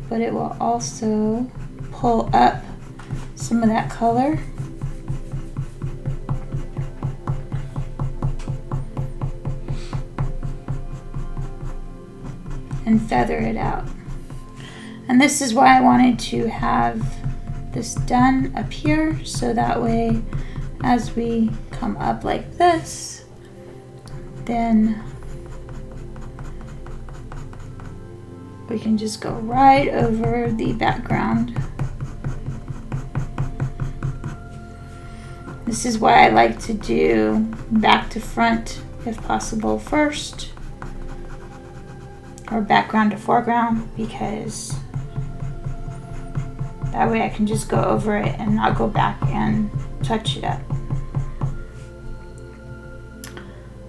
but it will also pull up some of that color and feather it out. And this is why I wanted to have this done up here, so that way as we come up like this, then we can just go right over the background. This is why I like to do back to front if possible first, or background to foreground, because that way I can just go over it and not go back and touch it up.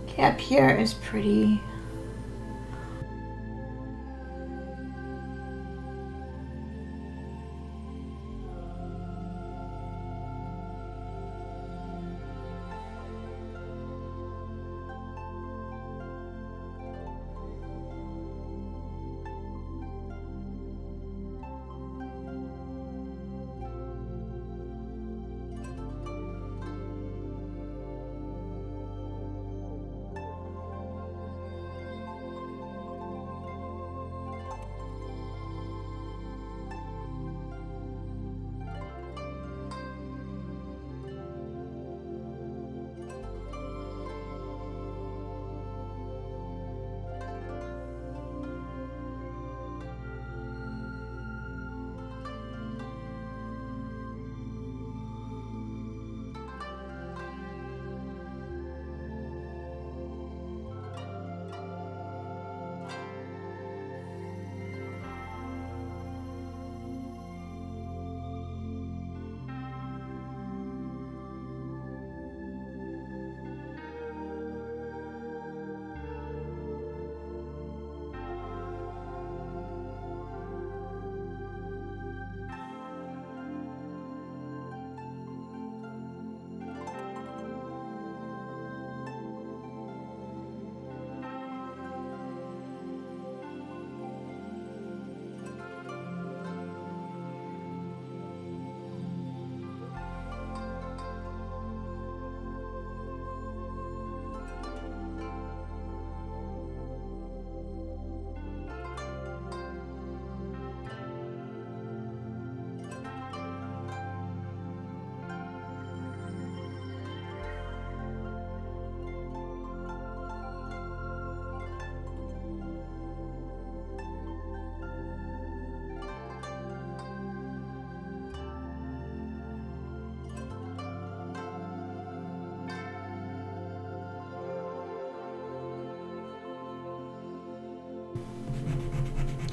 Okay, up here is pretty.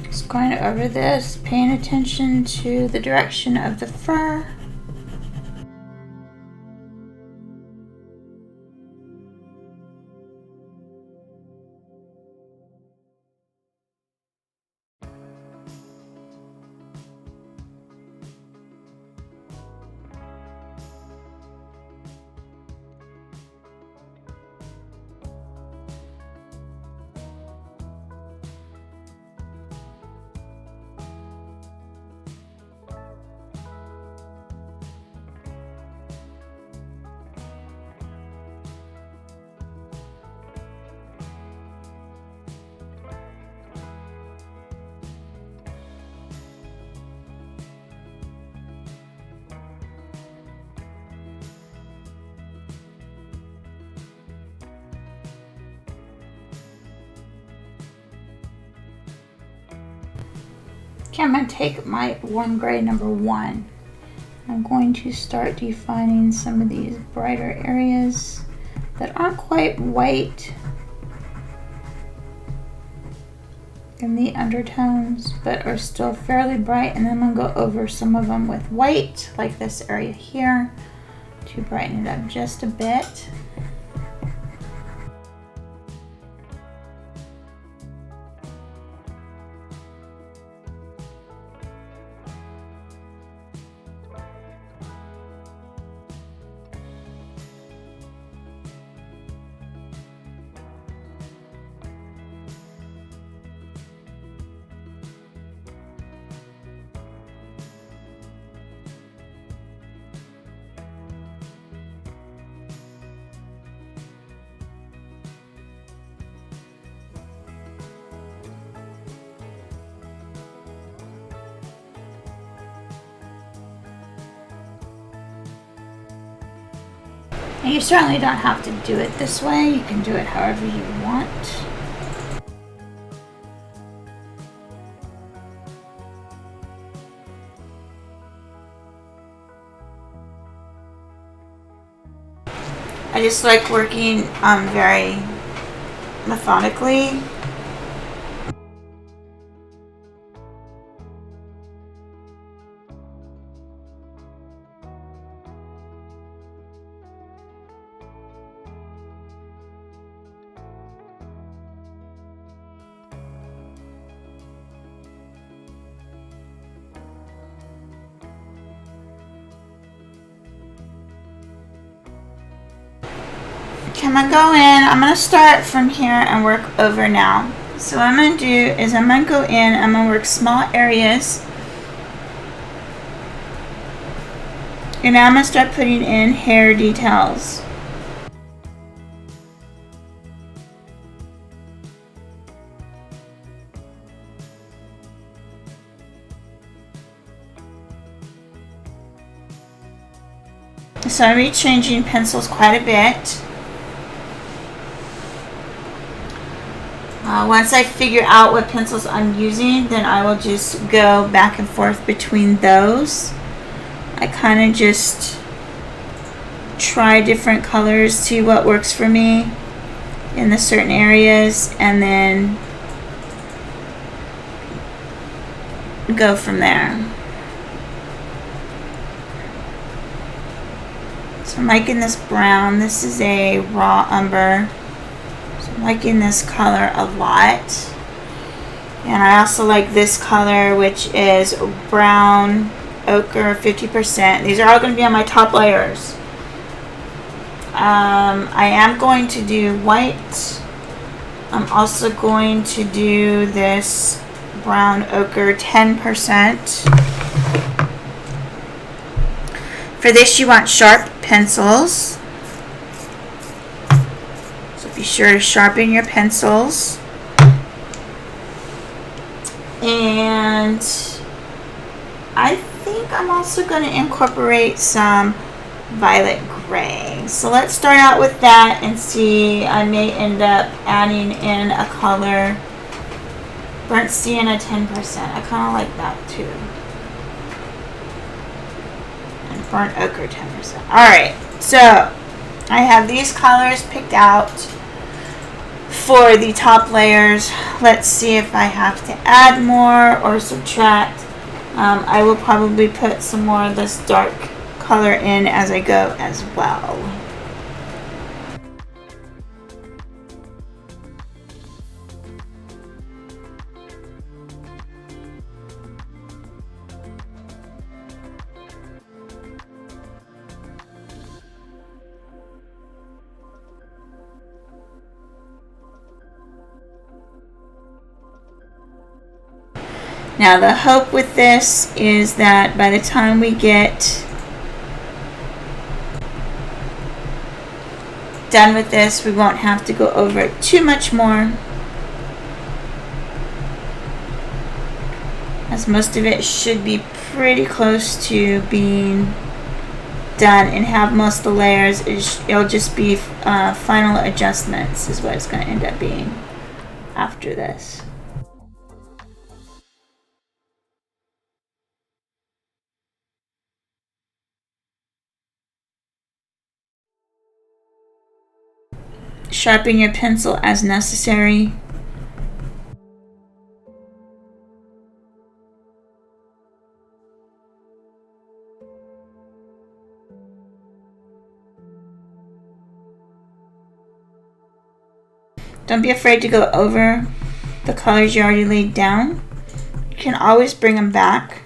Just going over this, paying attention to the direction of the fur. Okay, I'm going to take my warm gray number 1. I'm going to start defining some of these brighter areas that aren't quite white in the undertones, but are still fairly bright. And then I'm going to go over some of them with white, like this area here, to brighten it up just a bit. And you certainly don't have to do it this way. You can do it however you want. I just like working very methodically. Okay, I'm going to go in. I'm going to start from here and work over now. So what I'm going to do is I'm going to go in, I'm going to work small areas. And now I'm going to start putting in hair details. So I'm going to be changing pencils quite a bit. Once I figure out what pencils I'm using, then I will just go back and forth between those. I kind of just try different colors, see what works for me in the certain areas, and then go from there. So I'm liking this brown. This is a raw umber. I'm liking this color a lot, and I also like this color, which is brown ochre 50%. These are all going to be on my top layers. I am going to do white. I'm also going to do this brown ochre 10%. For this you want sharp pencils. Be sure to sharpen your pencils. And I think I'm also going to incorporate some violet gray. So let's start out with that and see. I may end up adding in a color. Burnt sienna 10%. I kind of like that too. And burnt ochre 10%. Alright, so I have these colors picked out for the top layers. Let's see if I have to add more or subtract. I will probably put some more of this dark color in as I go as well. Now the hope with this is that by the time we get done with this, we won't have to go over it too much more, as most of it should be pretty close to being done and have most of the layers. It'll just be final adjustments is what it's going to end up being after this. Sharpen your pencil as necessary. Don't be afraid to go over the colors you already laid down. You can always bring them back.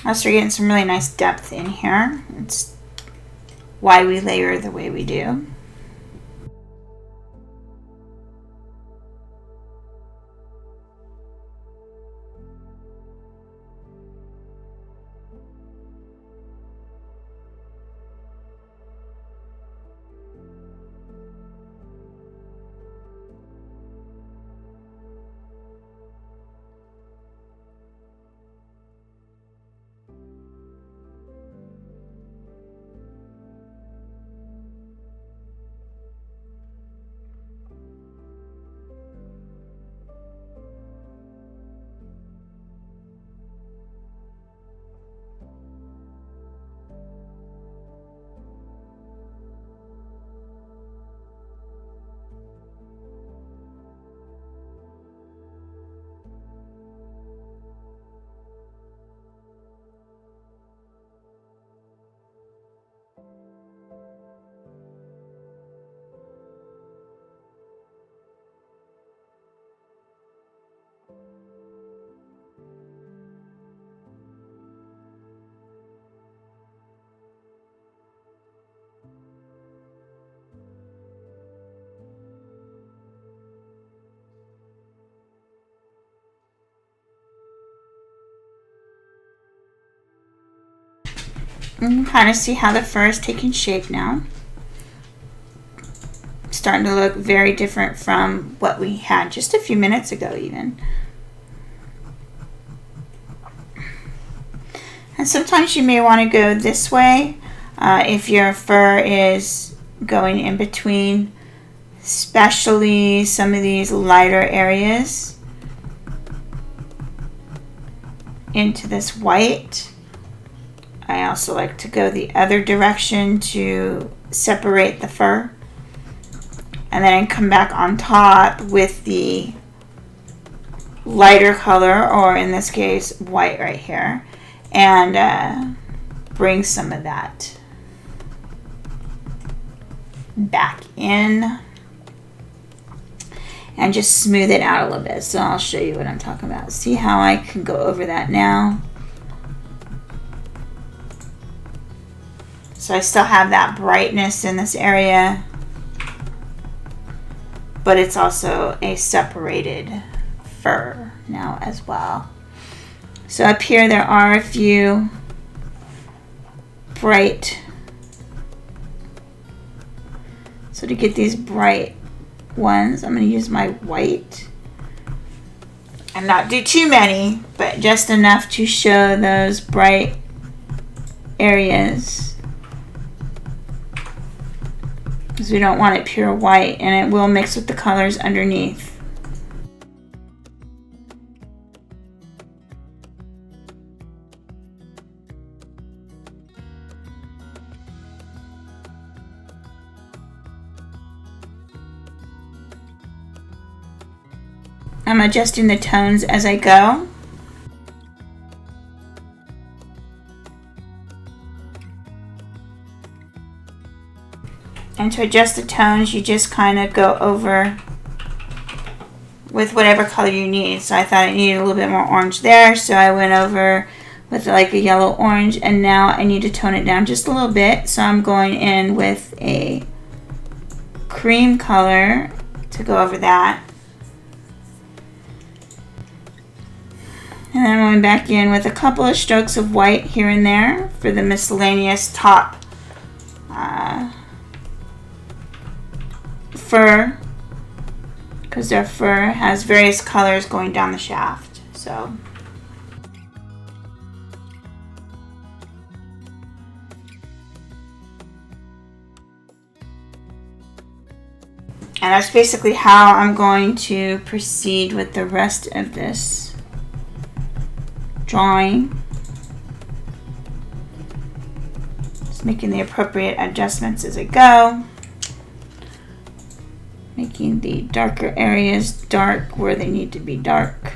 Also, we're getting some really nice depth in here. It's why we layer the way we do. You can kind of see how the fur is taking shape now. It's starting to look very different from what we had just a few minutes ago even. And sometimes you may want to go this way if your fur is going in between, especially some of these lighter areas into this white. I also like to go the other direction to separate the fur. And then come back on top with the lighter color, or in this case, white right here. And bring some of that back in. And just smooth it out a little bit. So I'll show you what I'm talking about. See how I can go over that now? So I still have that brightness in this area, but it's also a separated fur now as well. So up here there are a few bright, so to get these bright ones, I'm going to use my white and not do too many, but just enough to show those bright areas. Because we don't want it pure white, and it will mix with the colors underneath. I'm adjusting the tones as I go. And to adjust the tones, you just kind of go over with whatever color you need. So I thought I needed a little bit more orange there, so I went over with like a yellow orange, and now I need to tone it down just a little bit. So I'm going in with a cream color to go over that. And then I'm going back in with a couple of strokes of white here and there for the miscellaneous top fur, because their fur has various colors going down the shaft. So and that's basically how I'm going to proceed with the rest of this drawing. Just making the appropriate adjustments as I go. Making the darker areas dark where they need to be dark.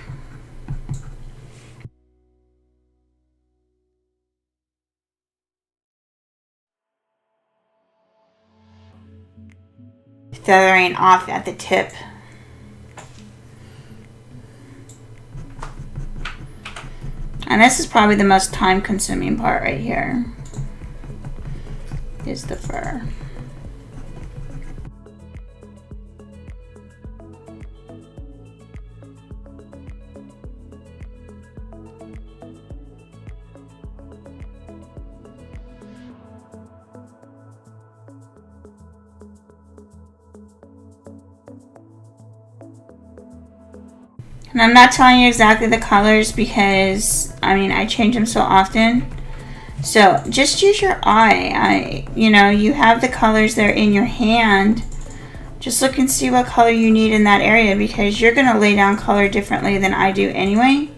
Feathering off at the tip. And this is probably the most time-consuming part right here, is the fur. And I'm not telling you exactly the colors because, I mean, I change them so often. So just use your eye. You know, you have the colors there in your hand. Just look and see what color you need in that area, because you're going to lay down color differently than I do anyway.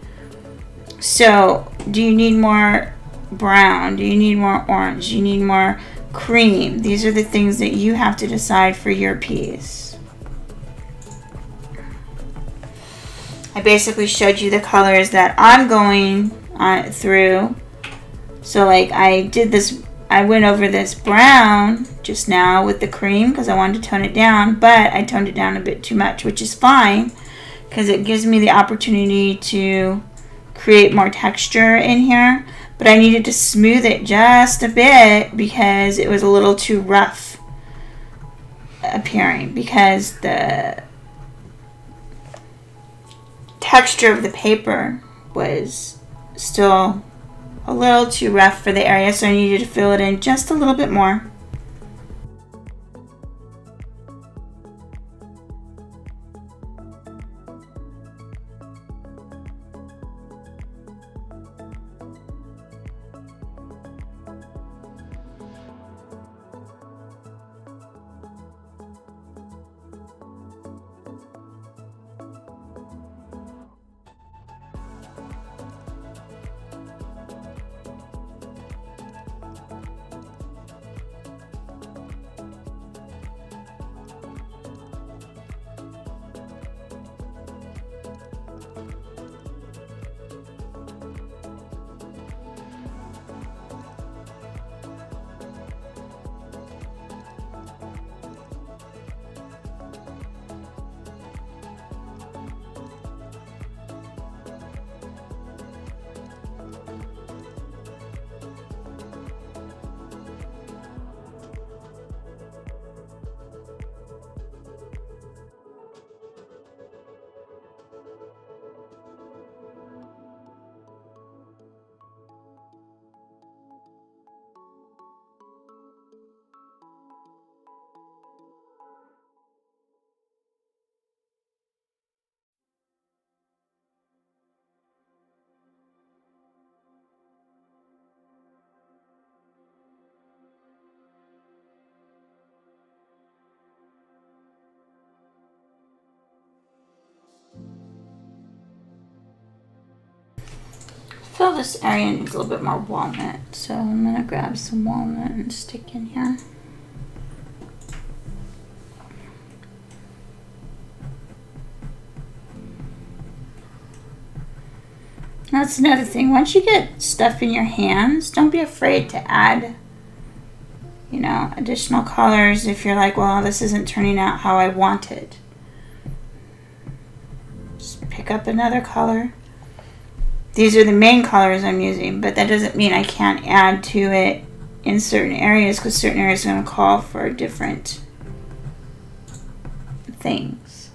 So do you need more brown? Do you need more orange? Do you need more cream? These are the things that you have to decide for your piece. I basically showed you the colors that I'm going through. So like I did this, I went over this brown just now with the cream because I wanted to tone it down, but I toned it down a bit too much, which is fine because it gives me the opportunity to create more texture in here. But I needed to smooth it just a bit because it was a little too rough appearing, because the texture of the paper was still a little too rough for the area, so I needed to fill it in just a little bit more. I feel this area needs a little bit more walnut, so I'm going to grab some walnut and stick in here. That's another thing. Once you get stuff in your hands, don't be afraid to add, you know, additional colors if you're like, well, this isn't turning out how I want it. Just pick up another color. These are the main colors I'm using, but that doesn't mean I can't add to it in certain areas, because certain areas are going to call for different things.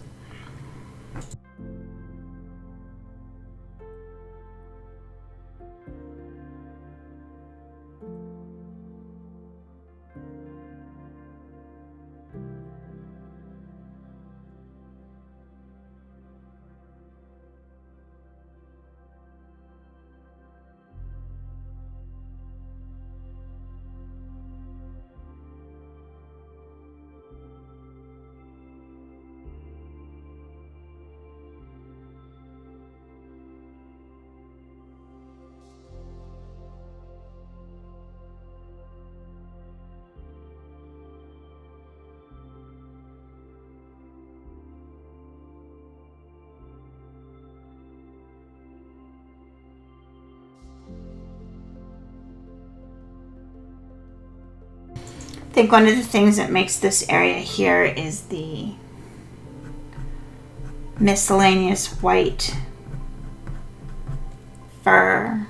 think one of the things that makes this area here is the miscellaneous white fur.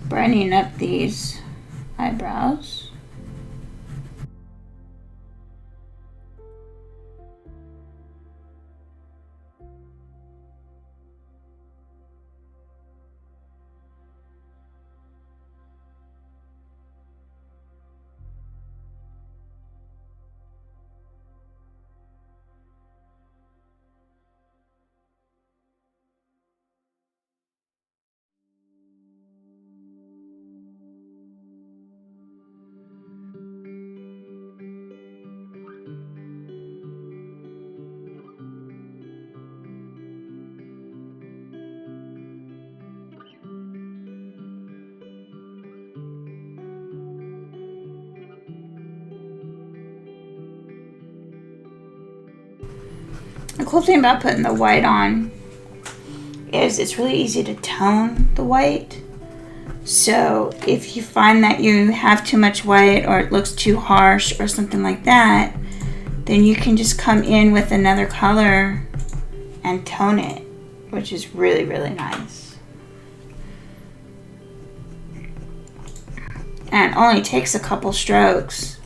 Brightening up these eyebrows. The cool thing about putting the white on is it's really easy to tone the white. So if you find that you have too much white or it looks too harsh or something like that, then you can just come in with another color and tone it, which is really, really nice. And it only takes a couple strokes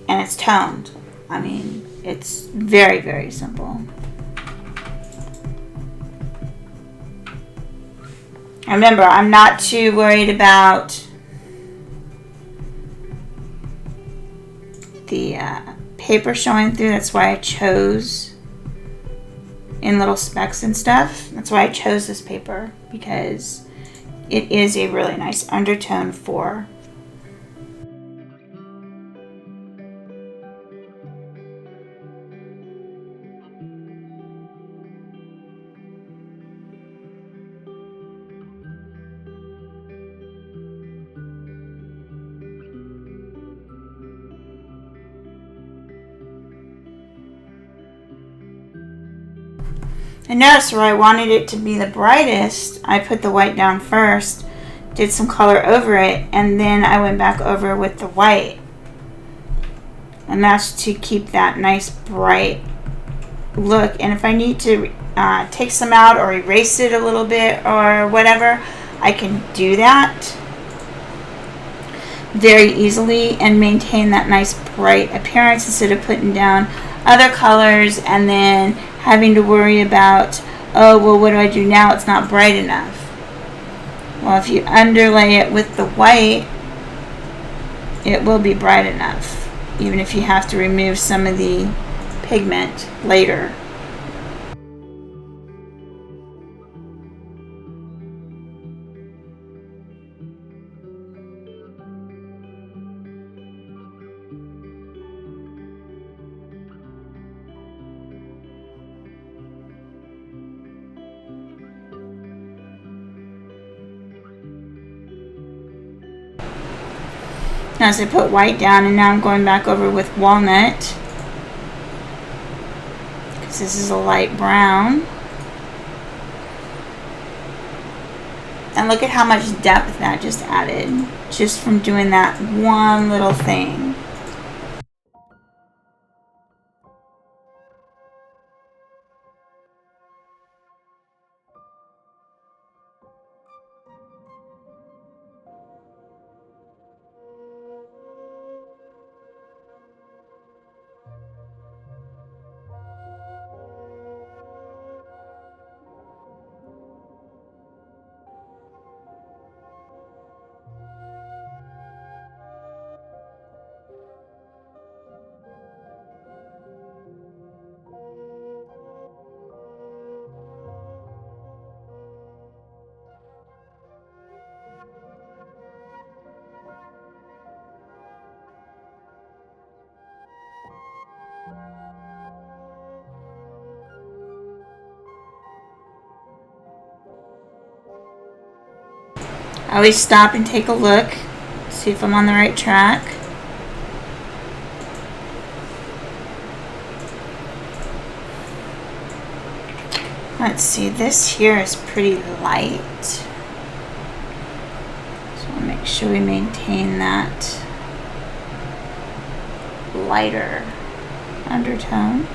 and it's toned. I mean, it's very, very simple. Remember, I'm not too worried about the paper showing through. That's why I chose in little specks and stuff. That's why I chose this paper, because it is a really nice undertone for And notice where I wanted it to be the brightest, I put the white down first, did some color over it, and then I went back over with the white. And that's to keep that nice bright look. And if I need to take some out or erase it a little bit or whatever, I can do that very easily and maintain that nice bright appearance instead of putting down other colors and then having to worry about, oh, well, what do I do now? It's not bright enough. Well, if you underlay it with the white, it will be bright enough, even if you have to remove some of the pigment later. As I put white down, and now I'm going back over with walnut, because this is a light brown. And look at how much depth that just added, just from doing that one little thing. I always stop and take a look, see if I'm on the right track. Let's see, this here is pretty light. So I'll make sure we maintain that lighter undertone.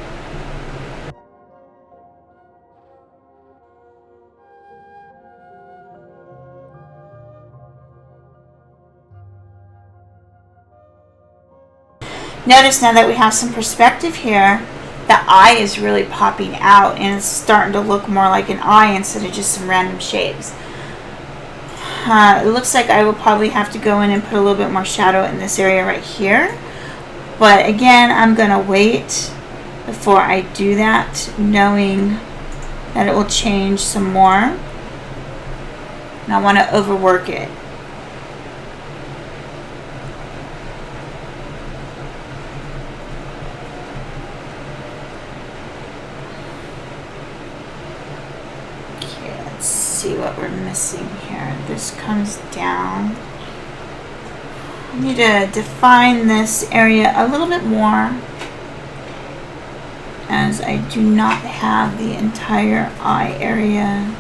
Notice now that we have some perspective here, the eye is really popping out and it's starting to look more like an eye instead of just some random shapes. It looks like I will probably have to go in and put a little bit more shadow in this area right here. But again, I'm going to wait before I do that, knowing that it will change some more. And I want to overwork it. See what we're missing here. This comes down. I need to define this area a little bit more, as I do not have the entire eye area.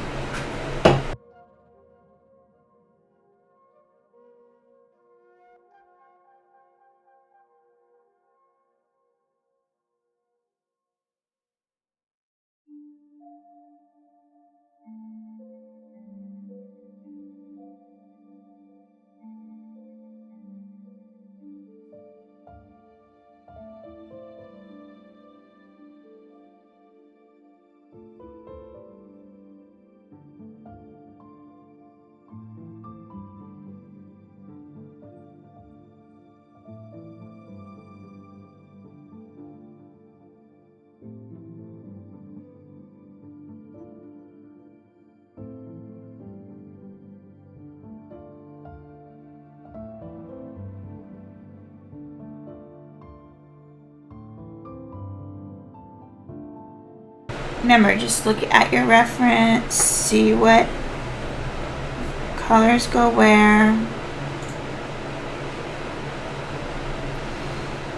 Remember, just look at your reference, see what colors go where.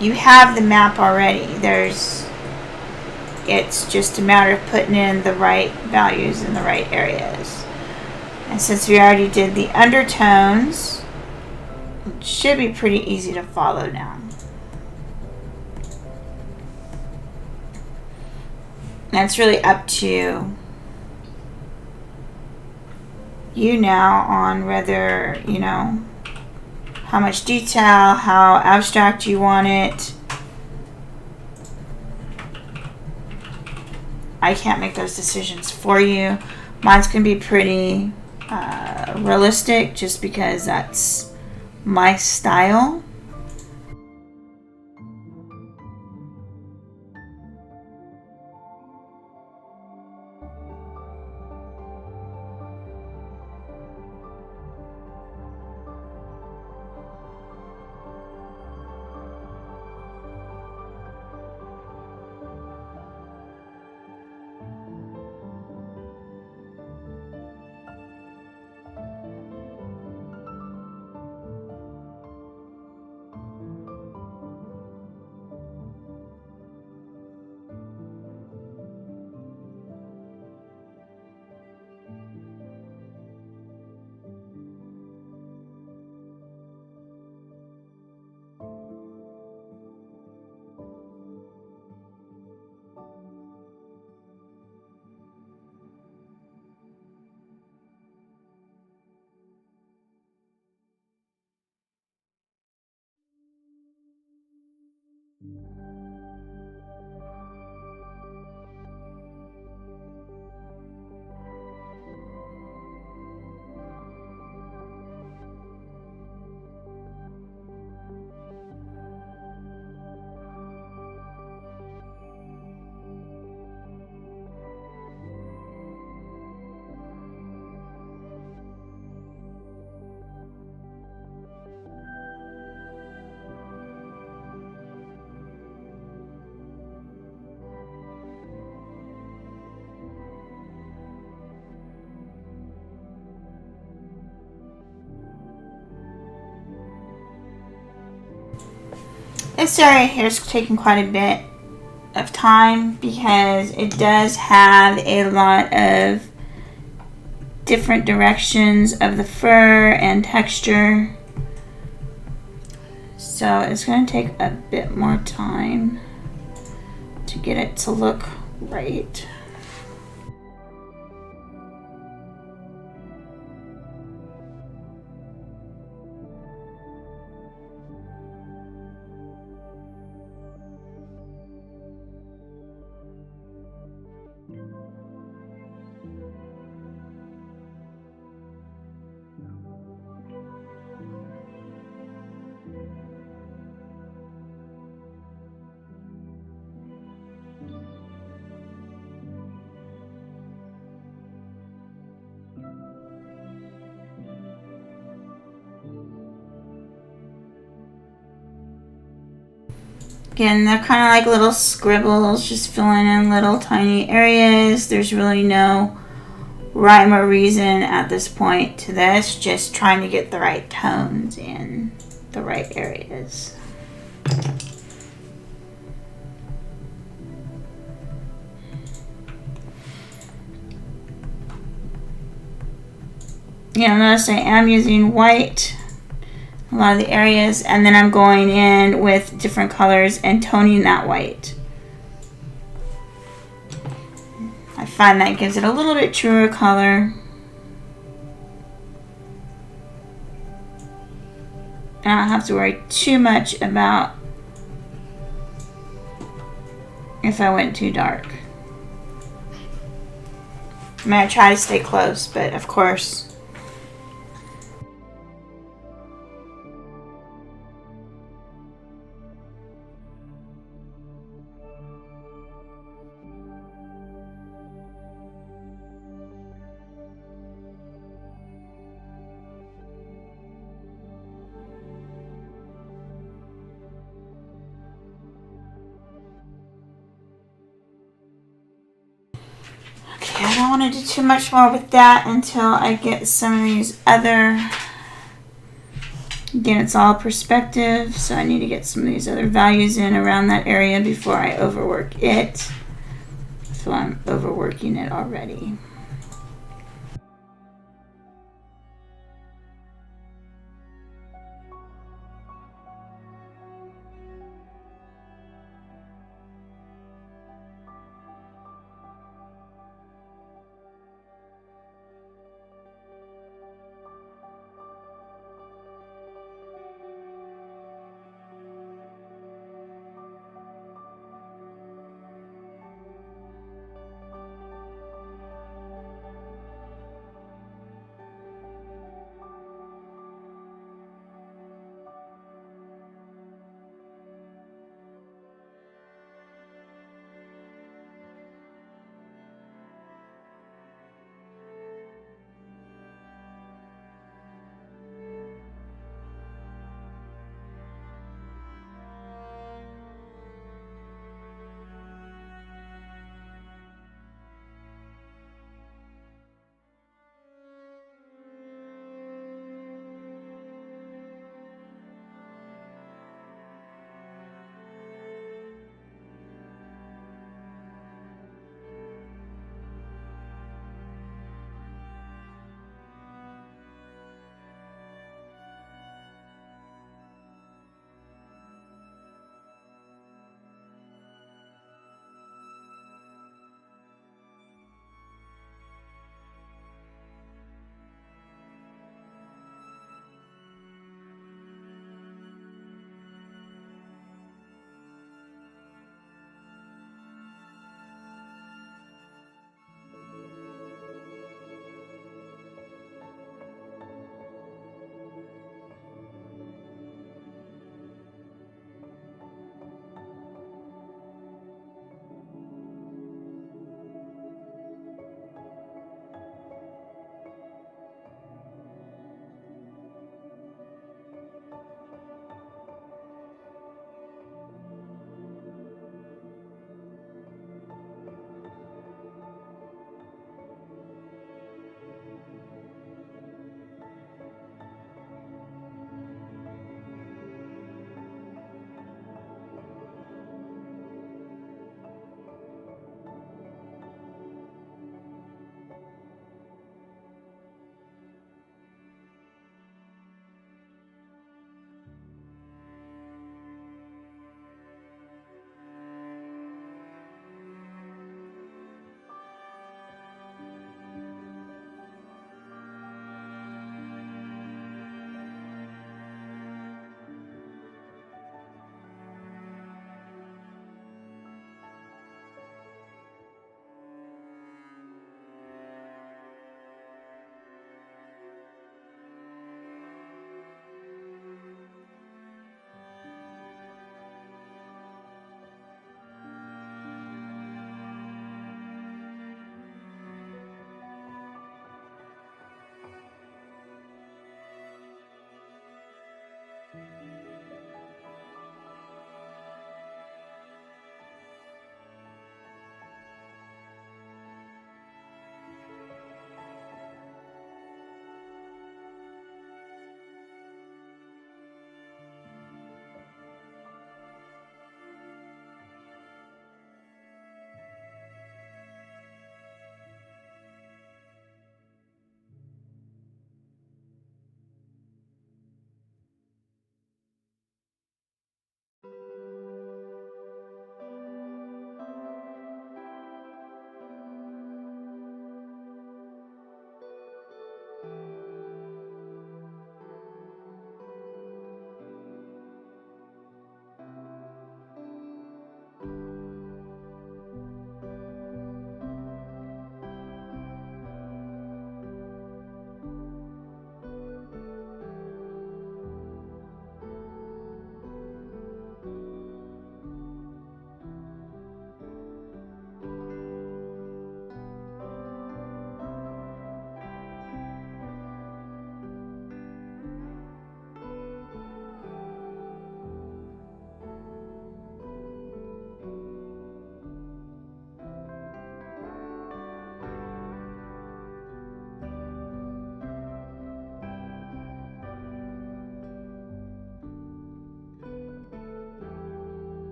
You have the map already. It's just a matter of putting in the right values in the right areas. And since we already did the undertones, it should be pretty easy to follow now. That's really up to you now on whether, you know, how much detail, how abstract you want it. I can't make those decisions for you. Mine's going to be pretty realistic just because that's my style. This area here is taking quite a bit of time because it does have a lot of different directions of the fur and texture. So it's going to take a bit more time to get it to look right. Again, they're kind of like little scribbles, just filling in little tiny areas. There's really no rhyme or reason at this point to this, just trying to get the right tones in the right areas. Notice I am using white a lot of the areas, and then I'm going in with different colors and toning that white. I find that gives it a little bit truer color. And I don't have to worry too much about if I went too dark. I'm going to try to stay close, but of course. I don't want to do too much more with that until I get some of these other, again, it's all perspective, so I need to get some of these other values in around that area before I overwork it. So I'm overworking it already.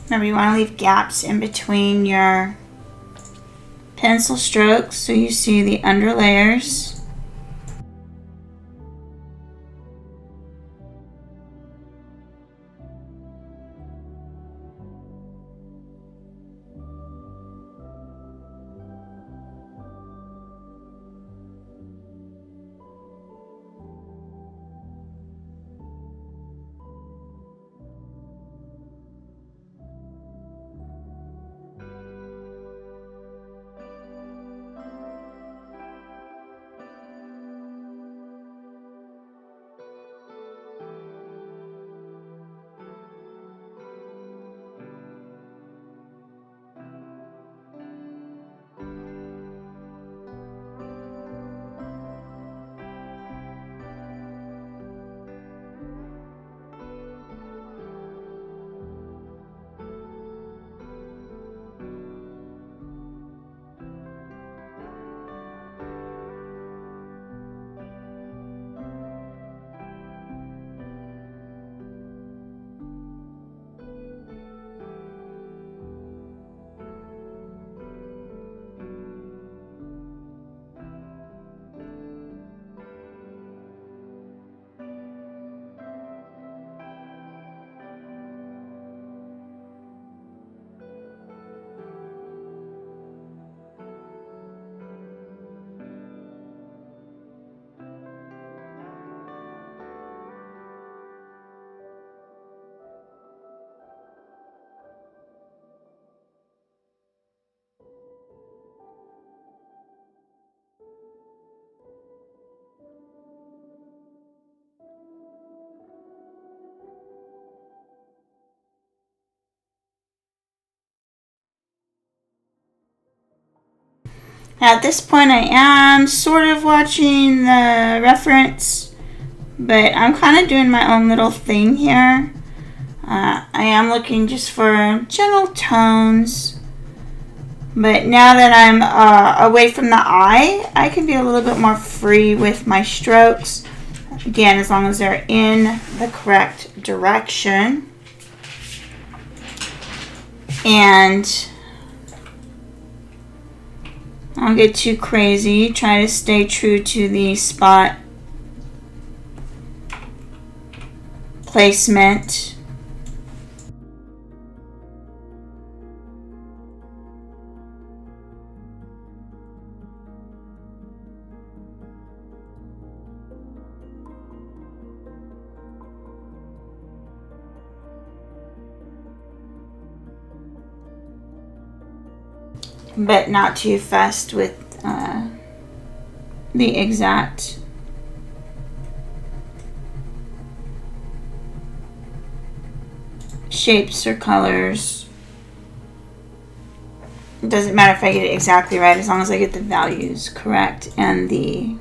Remember, you want to leave gaps in between your pencil strokes so you see the underlayers. At this point, I am sort of watching the reference, but I'm kind of doing my own little thing here. I am looking just for general tones, but now that I'm away from the eye, I can be a little bit more free with my strokes. Again, as long as they're in the correct direction. And I don't get too crazy. Try to stay true to the spot placement. but not too fussed with the exact shapes or colors. It doesn't matter if I get it exactly right, as long as I get the values correct and the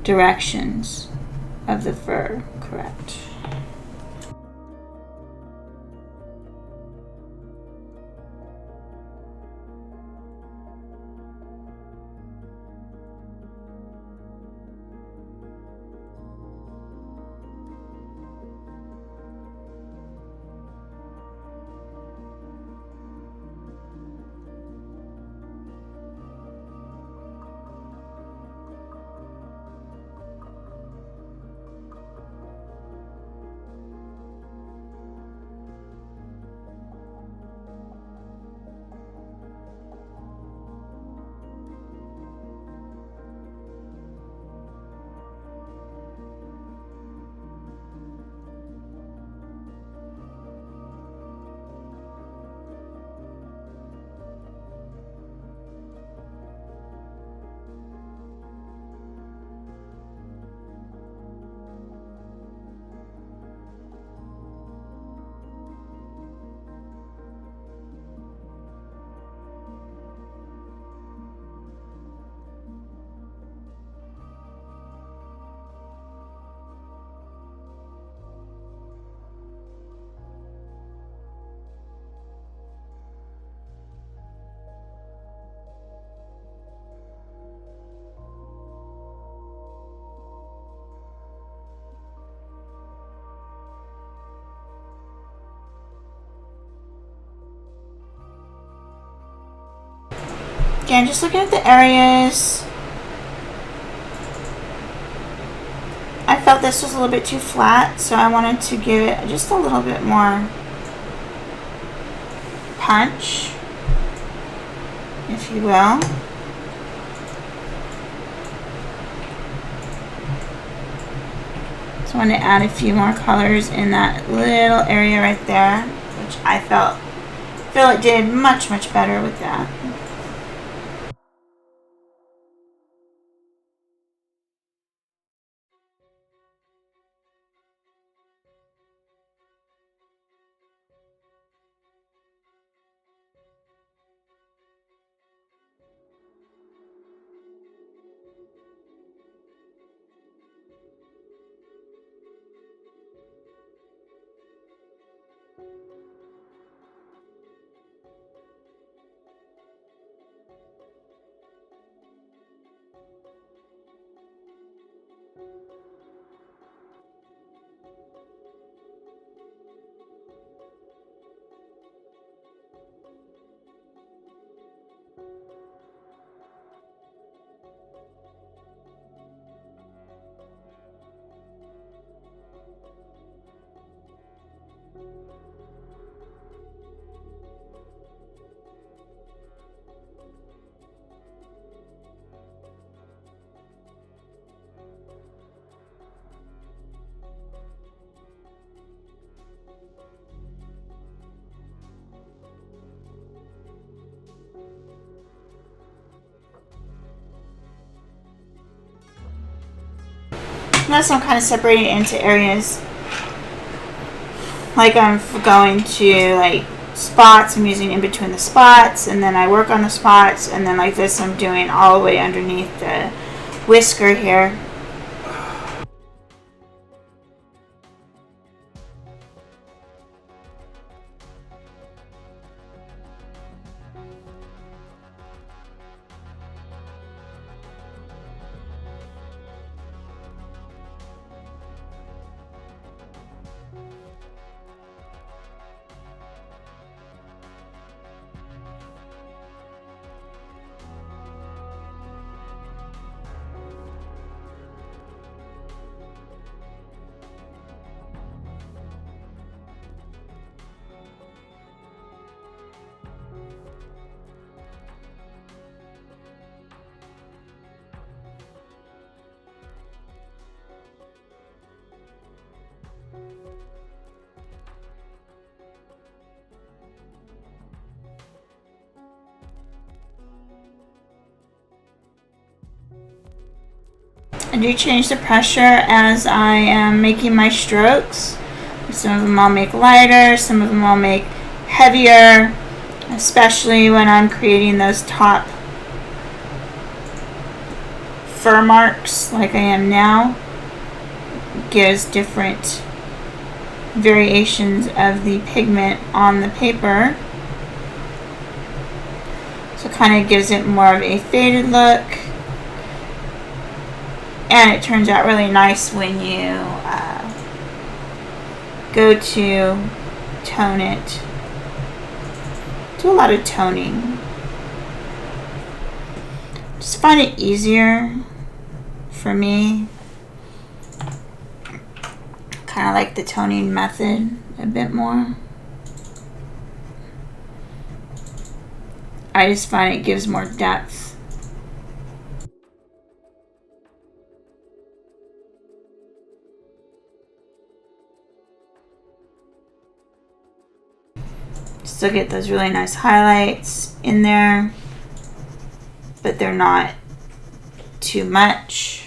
directions of the fur correct. Again, just looking at the areas. I felt this was a little bit too flat, so I wanted to give it just a little bit more punch, if you will. So I want to add a few more colors in that little area right there, which I feel it did much better with that. Notice I'm kind of separating it into areas. Like I'm going to like spots, I'm using in between the spots, and then I work on the spots, and then like this I'm doing all the way underneath the whisker here. do change the pressure as I am making my strokes. Some of them I'll make lighter, some of them I'll make heavier, especially when I'm creating those top fur marks like I am now. It gives different variations of the pigment on the paper. So it kind of gives it more of a faded look. And it turns out really nice when you go to tone it. Do a lot of toning. Just find it easier for me. Kind of like the toning method a bit more. I just find it gives more depth. Still get those really nice highlights in there, but they're not too much.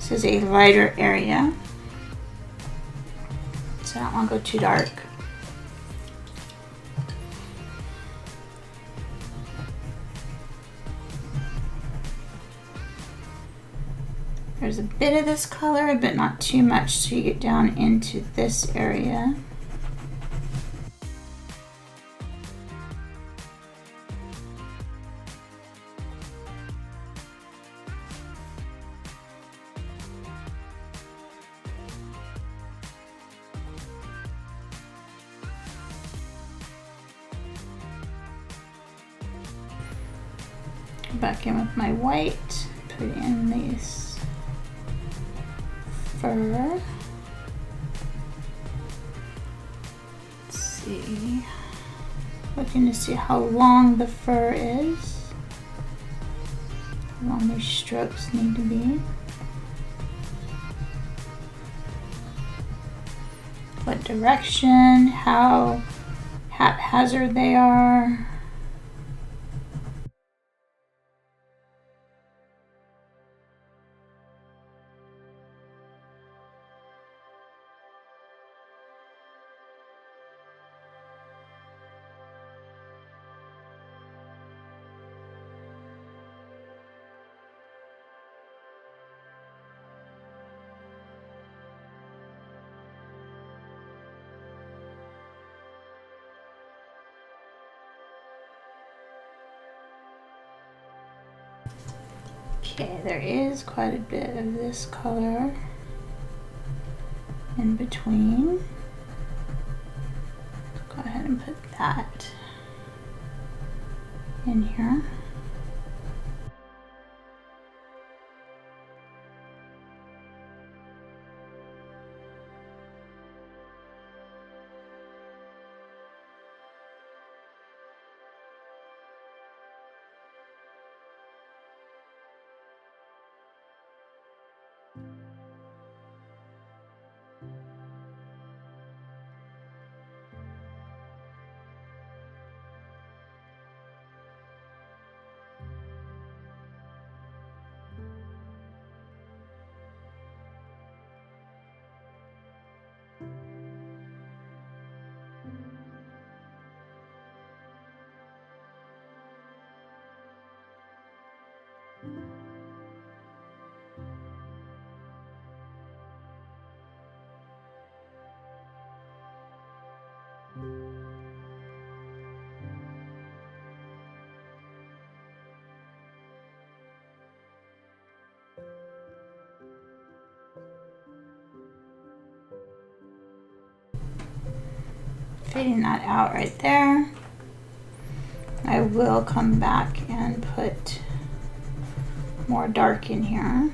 This is a lighter area, so I don't want to go too dark. There's a bit of this color, but not too much, so you get down into this area. Go back in with my white, put in these fur. Let's see. Looking to see how long the fur is. How long these strokes need to be. What direction, how haphazard they are. Okay, there is quite a bit of this color in between. Go ahead and put that in here. Fading that out right there. I will come back and put more dark in here.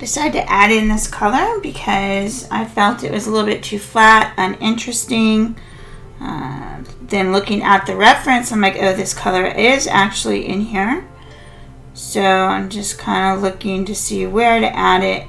decided to add in this color because I felt it was a little bit too flat, uninteresting. Then looking at the reference, I'm like, oh, this color is actually in here. So I'm just kind of looking to see where to add it.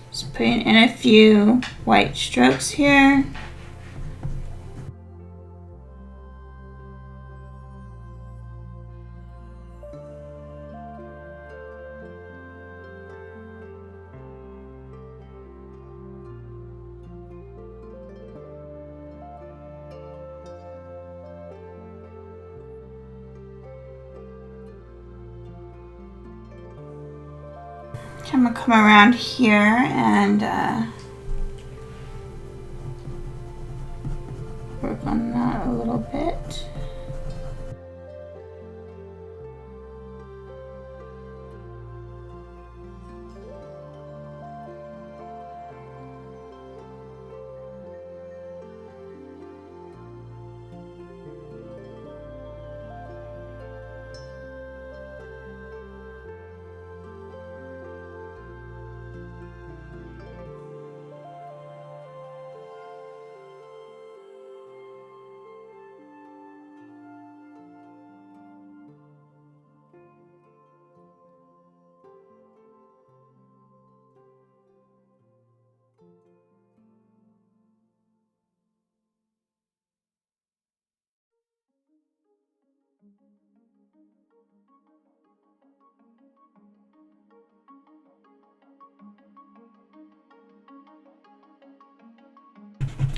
Just putting in a few white strokes here. I'm gonna come around here and work on that a little bit.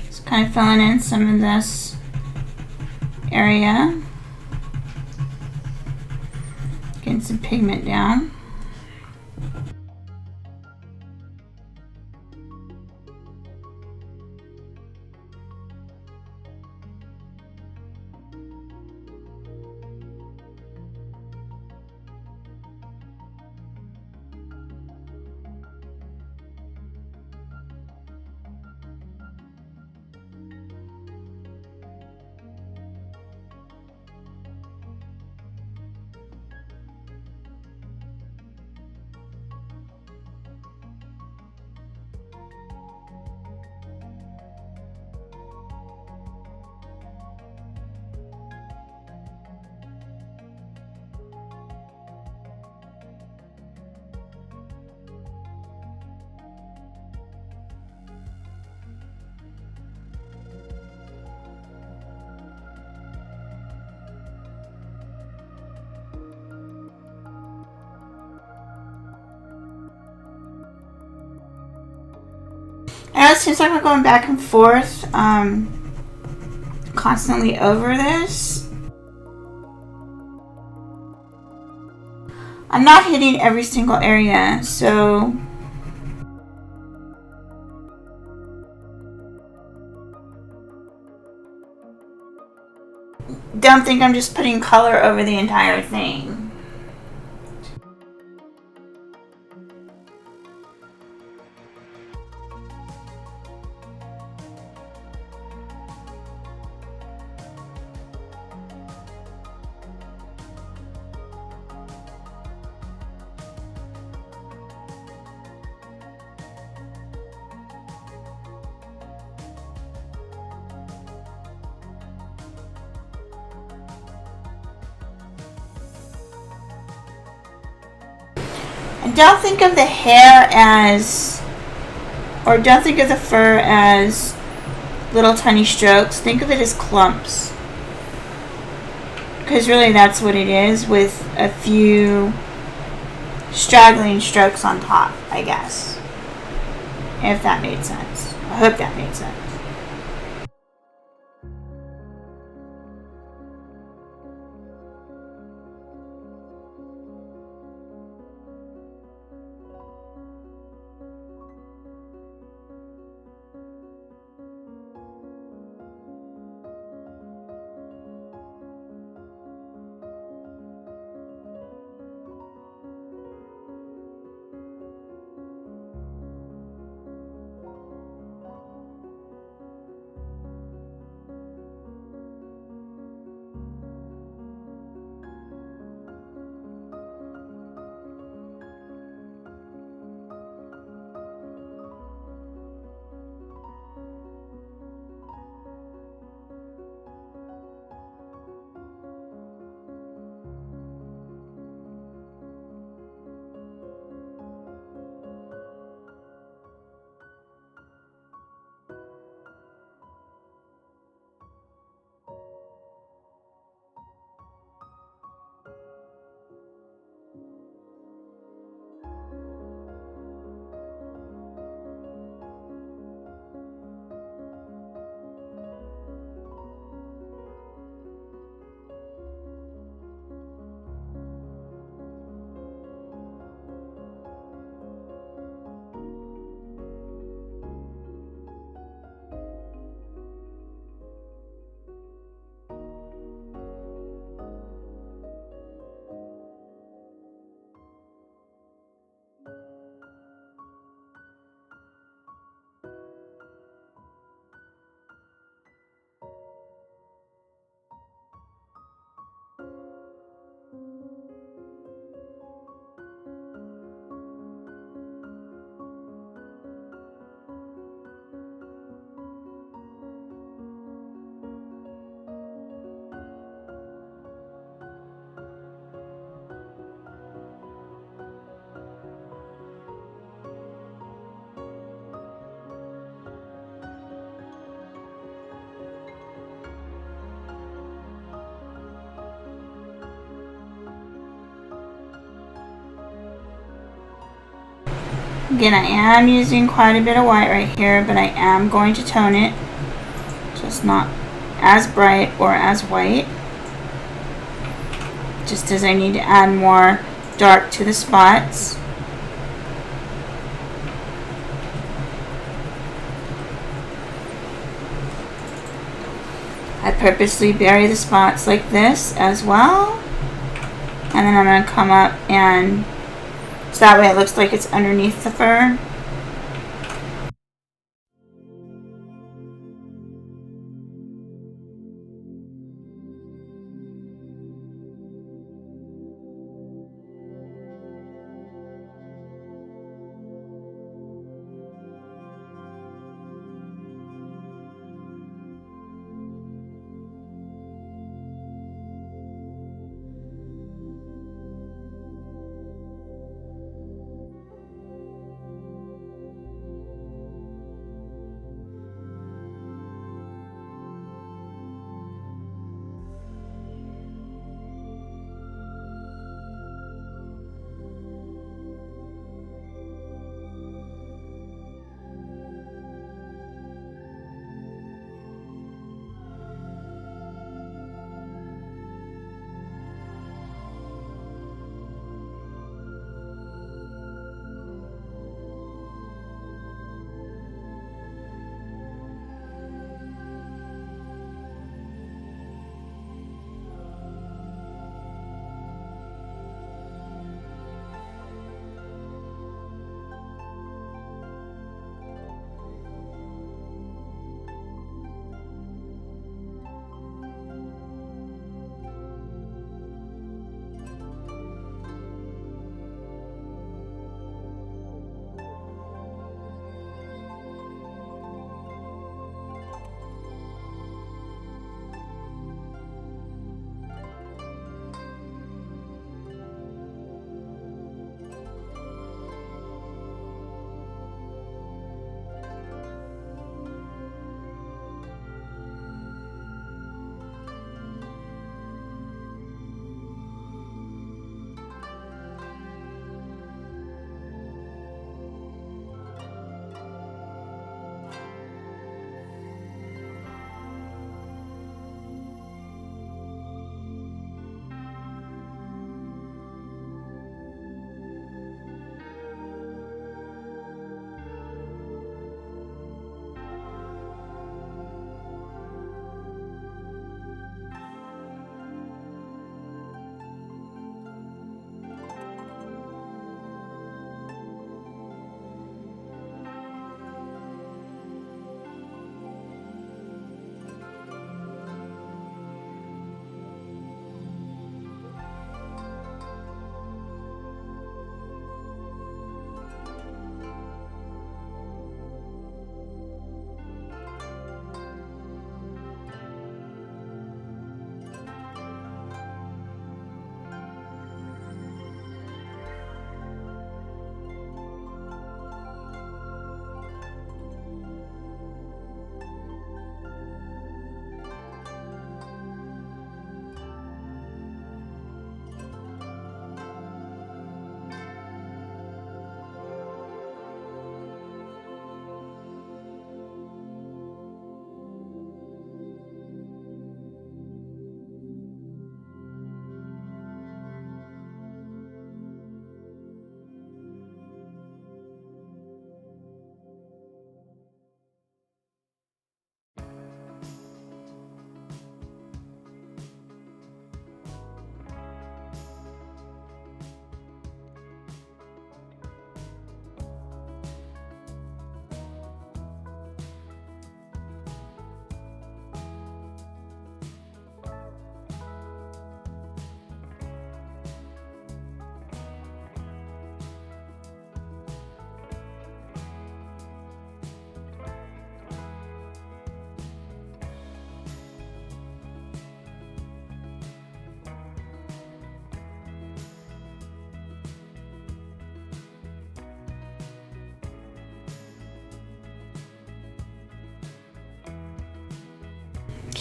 Just kind of filling in some of this area. Getting some pigment down. It seems like we're going back and forth constantly over this. I'm not hitting every single area, so don't think I'm just putting color over the entire thing. And don't think of the hair as, or don't think of the fur as little tiny strokes. Think of it as clumps. Because really that's what it is, with a few straggling strokes on top, I guess. If that made sense. I hope that made sense. Again, I am using quite a bit of white right here, but I am going to tone it. Just not as bright or as white. Just as I need to add more dark to the spots. I purposely bury the spots like this as well. And then I'm going to come up and, so that way it looks like it's underneath the fur.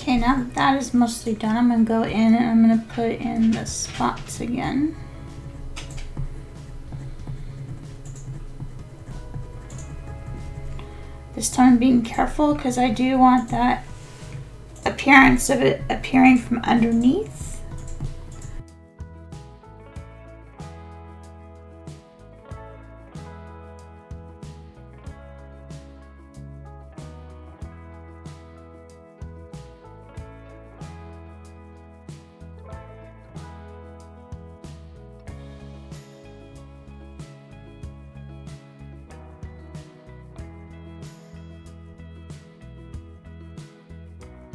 Okay, now that that is mostly done, I'm going to go in and I'm going to put in the spots again. This time being careful because I do want that appearance of it appearing from underneath.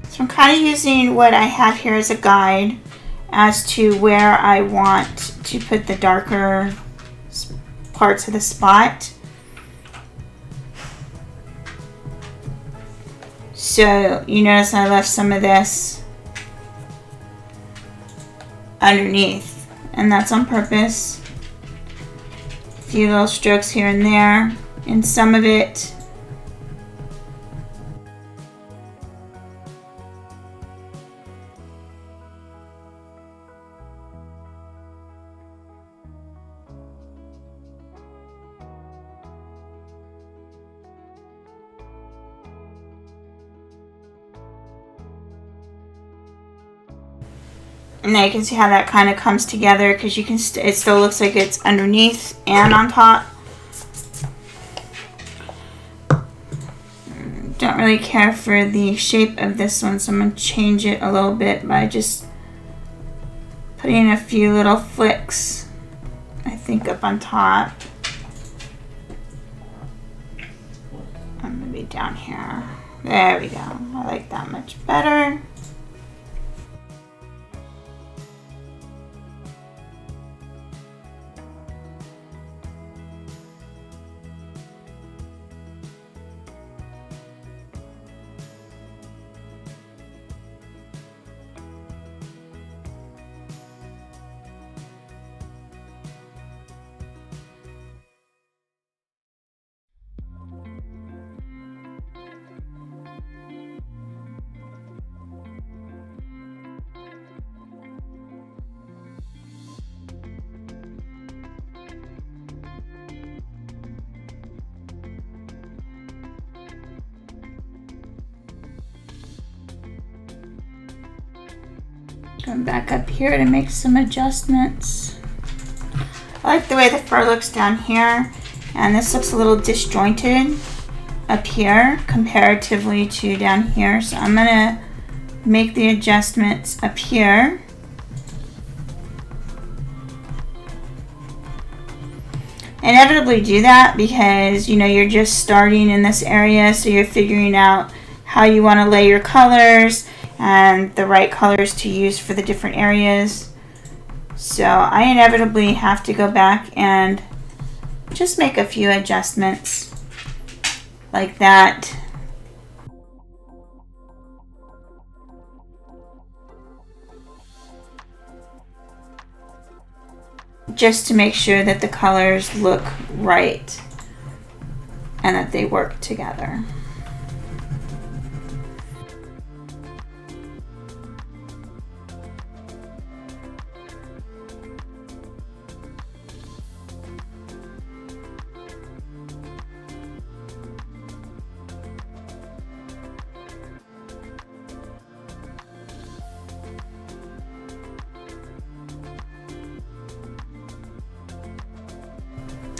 So I'm kind of using what I have here as a guide as to where I want to put the darker parts of the spot. So you notice I left some of this underneath, and that's on purpose. A few little strokes here and there, and some of it and now you can see how that kind of comes together because you can it still looks like it's underneath and on top. Don't really care for the shape of this one, so I'm going to change it a little bit by just putting a few little flicks, I think, up on top. And maybe down here. There we go. I like that much better. Going back up here to make some adjustments. I like the way the fur looks down here, and this looks a little disjointed up here comparatively to down here. So I'm gonna make the adjustments up here. Inevitably do that because you know you're just starting in this area, so you're figuring out how you want to lay your colors and the right colors to use for the different areas. So I inevitably have to go back and just make a few adjustments like that. Just to make sure that the colors look right and that they work together.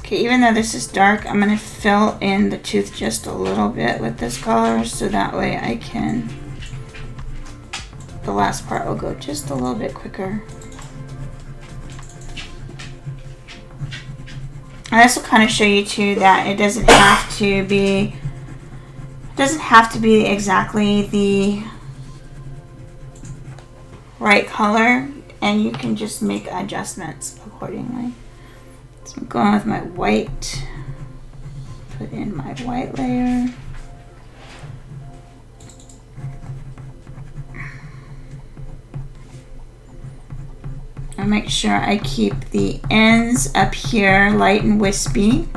Okay, even though this is dark, I'm going to fill in the tooth just a little bit with this color so that way I can, the last part will go just a little bit quicker. And this will kind of show you too that it doesn't have to be exactly the right color, and you can just make adjustments accordingly. So I'm going with my white, put in my white layer. And make sure I keep the ends up here light and wispy.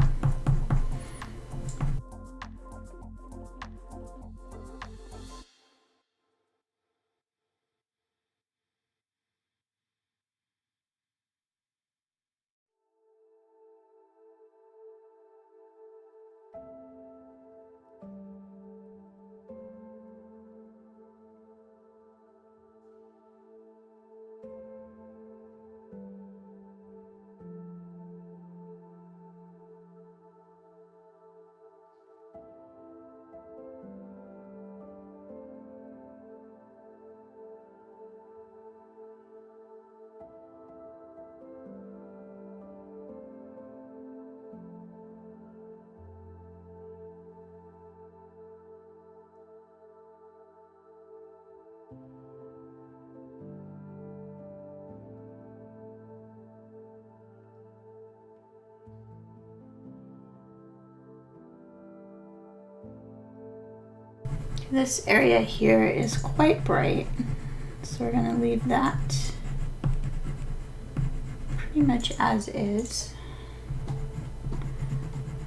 This area here is quite bright, so we're going to leave that pretty much as is.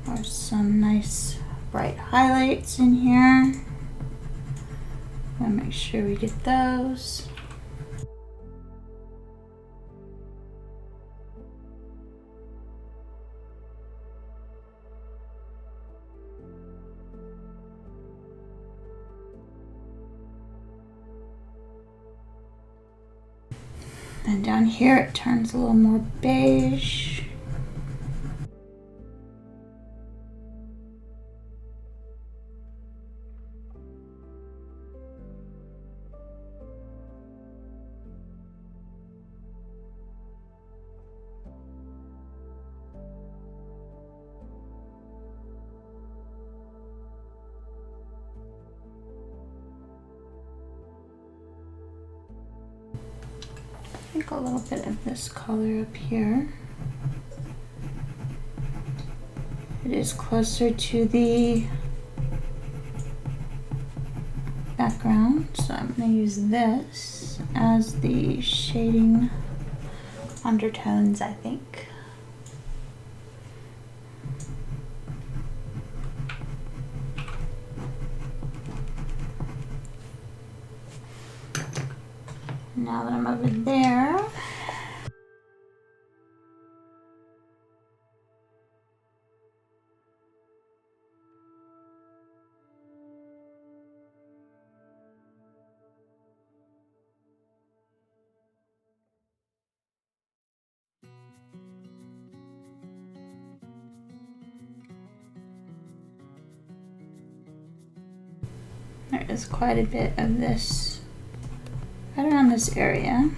There's some nice bright highlights in here. I'll make sure we get those. And down here it turns a little more beige. I think a little bit of this color up here. It is closer to the background, so I'm going to use this as the shading undertones, I think. Now that I'm over there, there is quite a bit of this right around this area.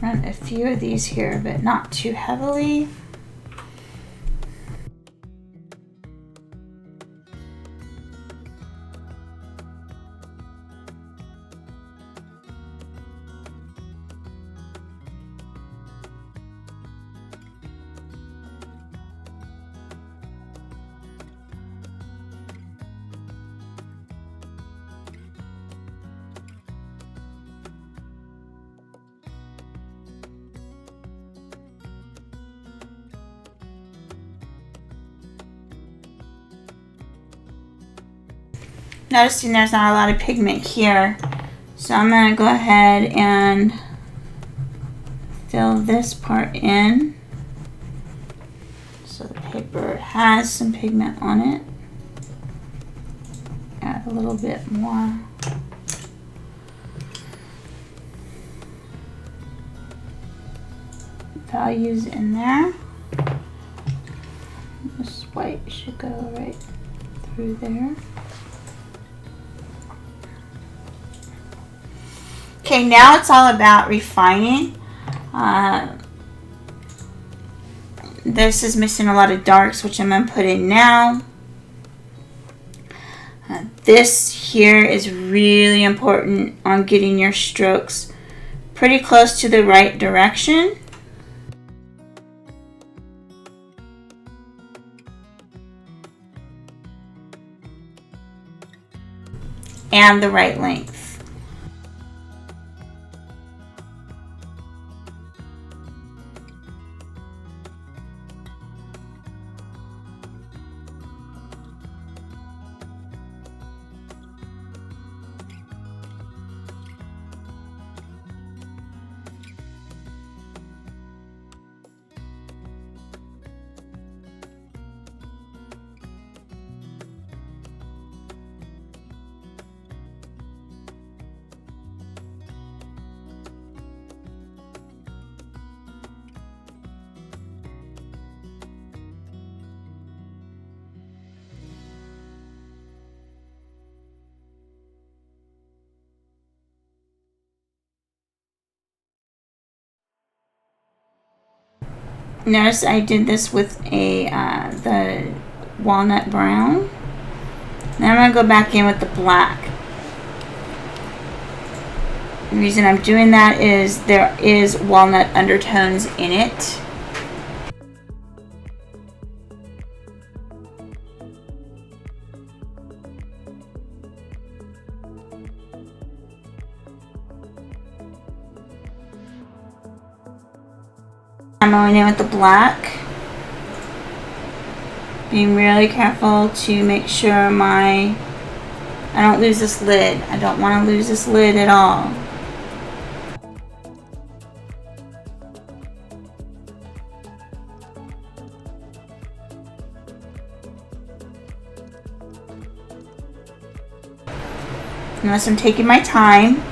Run a few of these here, but not too heavily. Noticing there's not a lot of pigment here, so I'm going to go ahead and fill this part in so the paper has some pigment on it. Add a little bit more. Values in there. This white should go right through there. Okay, now it's all about refining. This is missing a lot of darks, which I'm going to put in now. This here is really important on getting your strokes pretty close to the right direction. And the right length. Notice I did this with the walnut brown. Now I'm going to go back in with the black. The reason I'm doing that is there is walnut undertones in it. I'm going in with the black. Being really careful to make sure I don't lose this lid. I don't want to lose this lid at all. Notice I'm taking my time.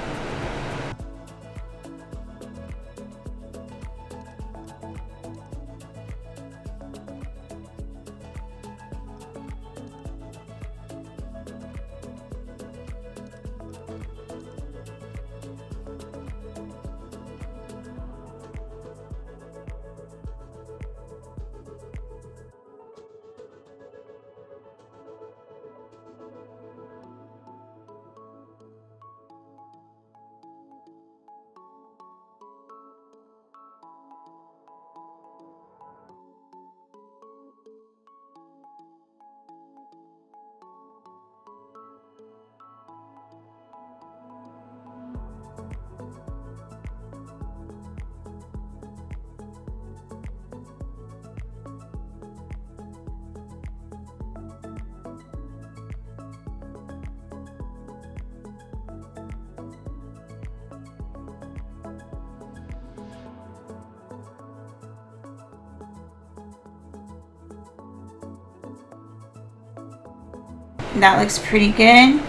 That looks pretty good.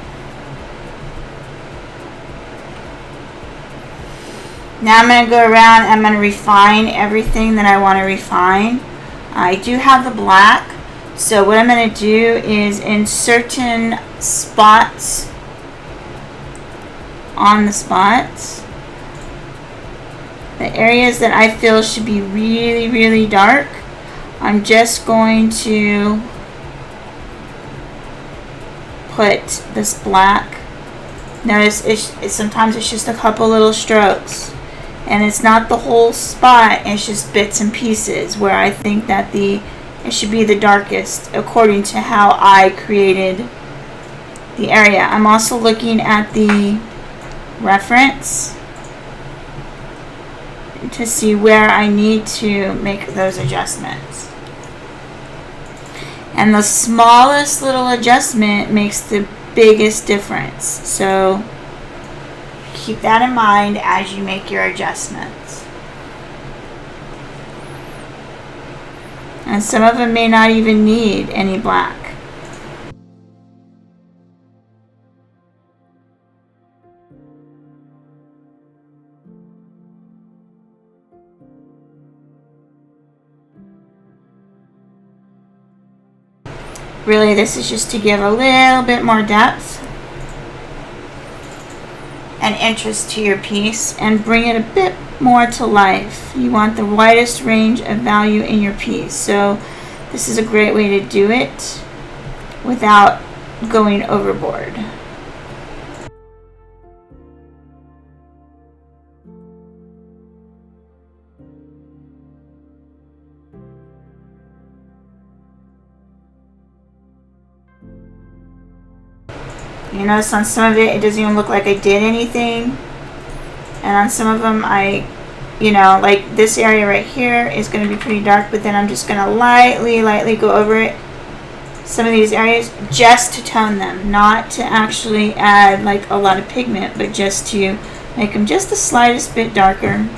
Now I'm going to go around and I'm going to refine everything that I want to refine. I do have the black, so what I'm going to do is in certain spots, on the spots, the areas that I feel should be really, really dark, I'm just going to put this black. Notice sometimes it's just a couple little strokes, and it's not the whole spot, it's just bits and pieces where I think that it should be the darkest according to how I created the area. I'm also looking at the reference to see where I need to make those adjustments. And the smallest little adjustment makes the biggest difference. So keep that in mind as you make your adjustments. And some of them may not even need any black. Really, this is just to give a little bit more depth and interest to your piece and bring it a bit more to life. You want the widest range of value in your piece, so this is a great way to do it without going overboard. You notice on some of it, it doesn't even look like I did anything. And on some of them, like this area right here is going to be pretty dark, but then I'm just going to lightly go over it. Some of these areas just to tone them, not to actually add like a lot of pigment, but just to make them just the slightest bit darker.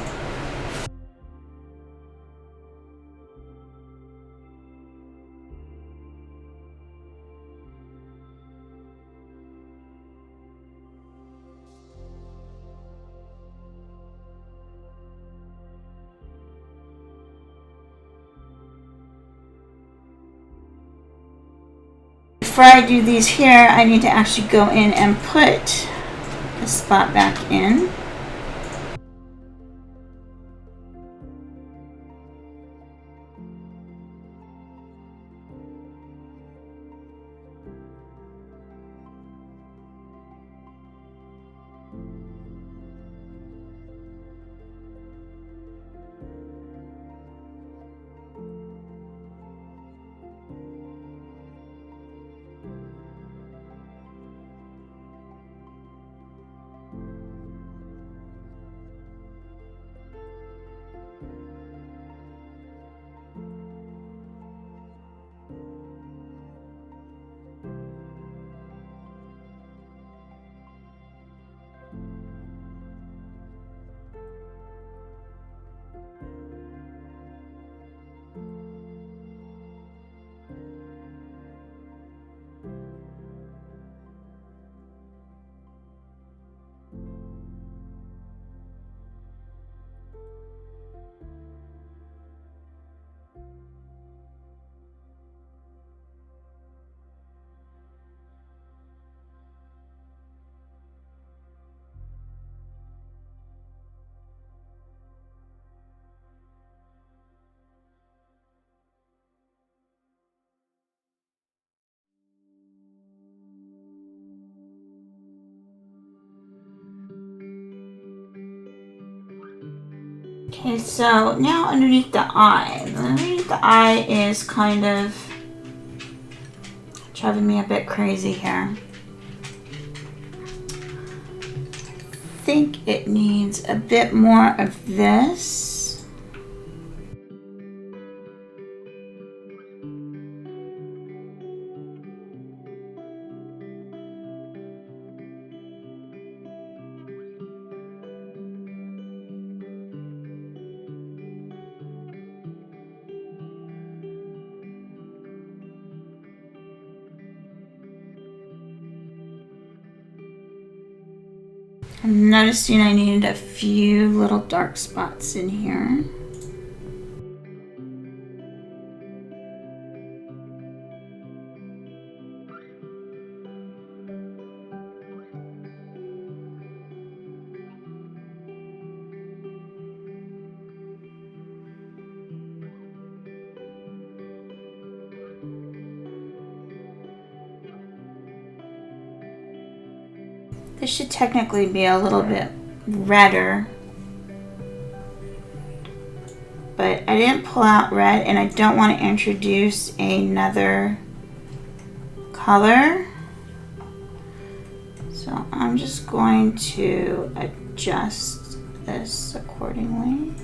Before I do these here, I need to actually go in and put the spot back in. Okay, so now underneath the eye. Underneath the eye is kind of driving me a bit crazy here. I think it needs a bit more of this. I'm noticing I needed a few little dark spots in here. This should technically be a little bit redder, but I didn't pull out red and I don't want to introduce another color. So I'm just going to adjust this accordingly.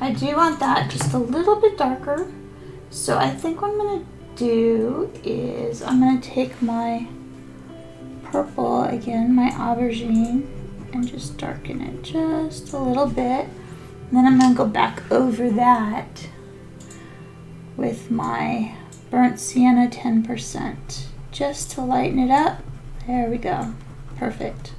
I do want that just a little bit darker. So I think what I'm going to do is I'm going to take my purple again, my aubergine, and just darken it just a little bit. And then I'm going to go back over that with my burnt sienna 10% just to lighten it up. There we go. Perfect.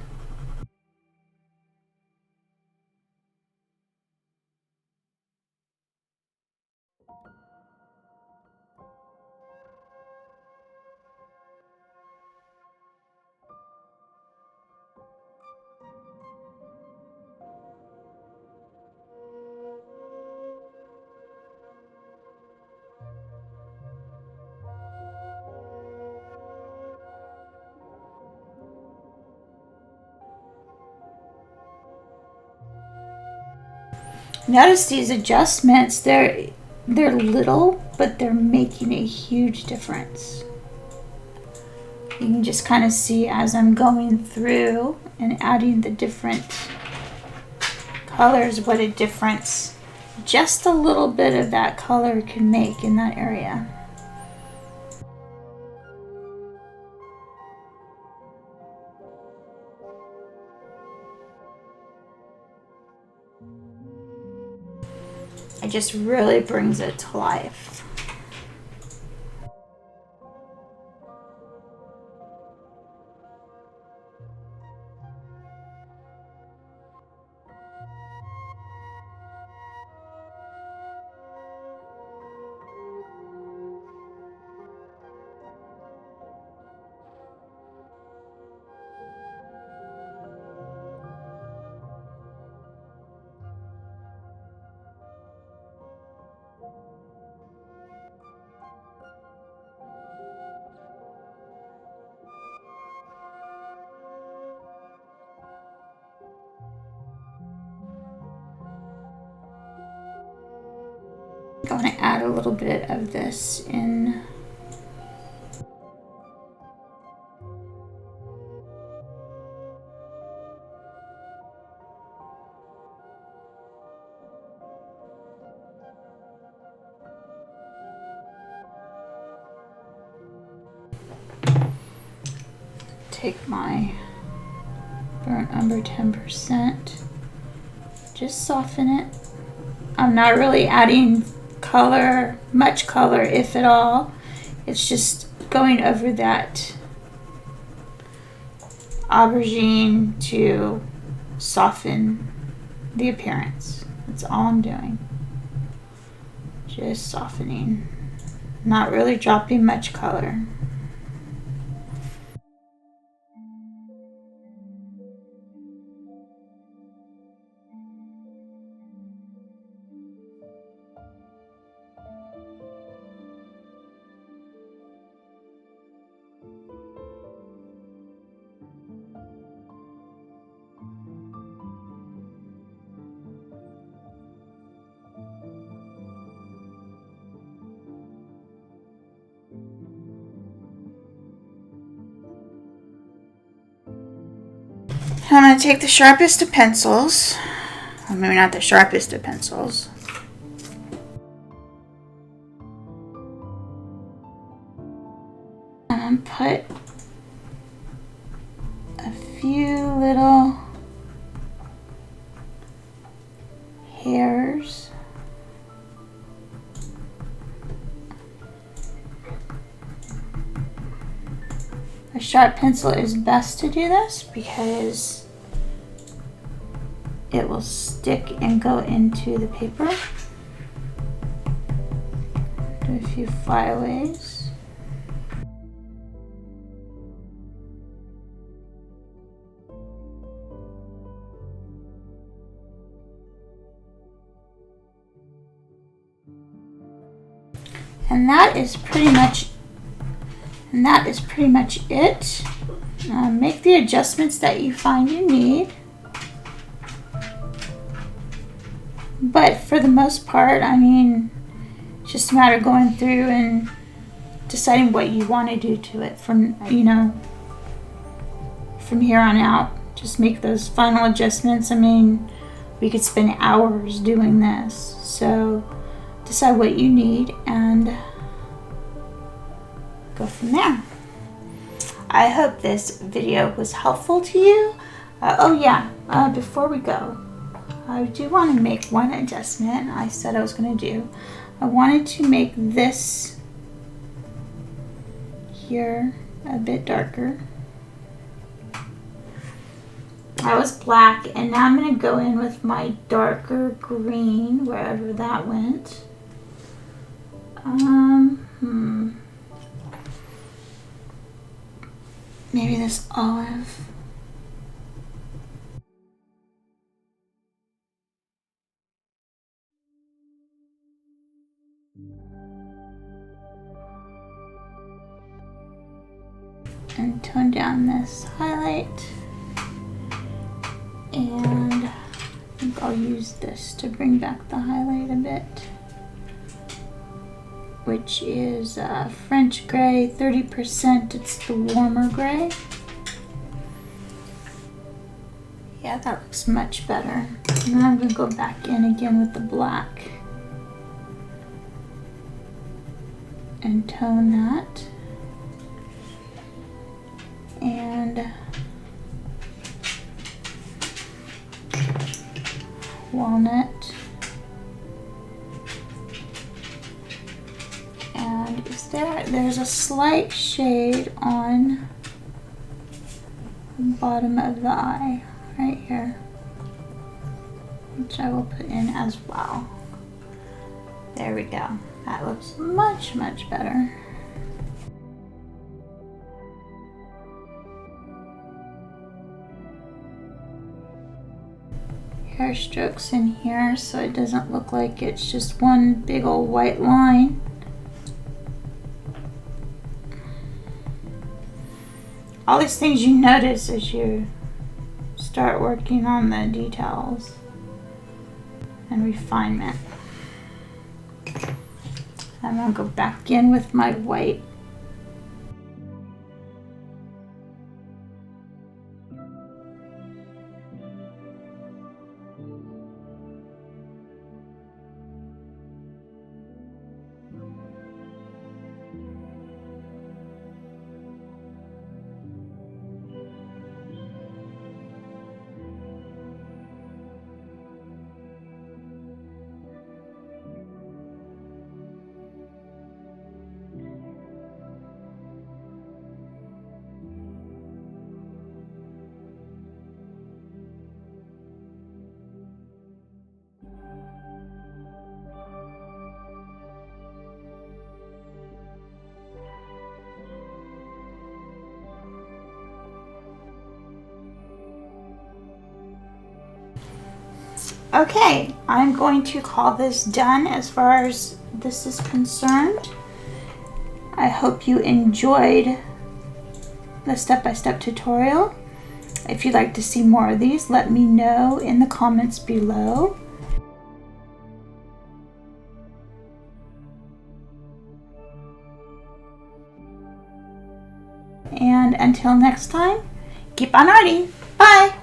Notice these adjustments, they're little, but they're making a huge difference. You can just kind of see as I'm going through and adding the different colors what a difference just a little bit of that color can make in that area. It just really brings it to life. I'm going to add a little bit of this in. take my burnt umber 10%, just soften it. I'm not really adding color, much color if at all. It's just going over that aubergine to soften the appearance. That's all I'm doing. Just softening. Not really dropping much color. I'm going to take the sharpest of pencils. Well, maybe not the sharpest of pencils. And put a few little hairs. A sharp pencil is best to do this because it will stick and go into the paper. Do a few flyaways. And that is pretty much it. Make the adjustments that you find you need. But for the most part, I mean, it's just a matter of going through and deciding what you want to do to it from here on out. Just make those final adjustments. I mean, we could spend hours doing this. So decide what you need and go from there. I hope this video was helpful to you. Before we go, I do want to make one adjustment I said I was going to do. I wanted to make this here a bit darker. That was black, and now I'm going to go in with my darker green, wherever that went. Maybe this olive. And tone down this highlight. And I think I'll use this to bring back the highlight a bit, which is French gray, 30%. It's the warmer gray. Yeah, that looks much better. And then I'm going to go back in again with the black and tone that. And walnut. And there's a slight shade on the bottom of the eye right here, which I will put in as well. There we go. That looks much, much better. Hair strokes in here so it doesn't look like it's just one big old white line. All these things you notice as you start working on the details and refinement. I'm going to go back in with my white. Okay, I'm going to call this done as far as this is concerned. I hope you enjoyed the step-by-step tutorial. If you'd like to see more of these, let me know in the comments below. And until next time, keep on arting. Bye!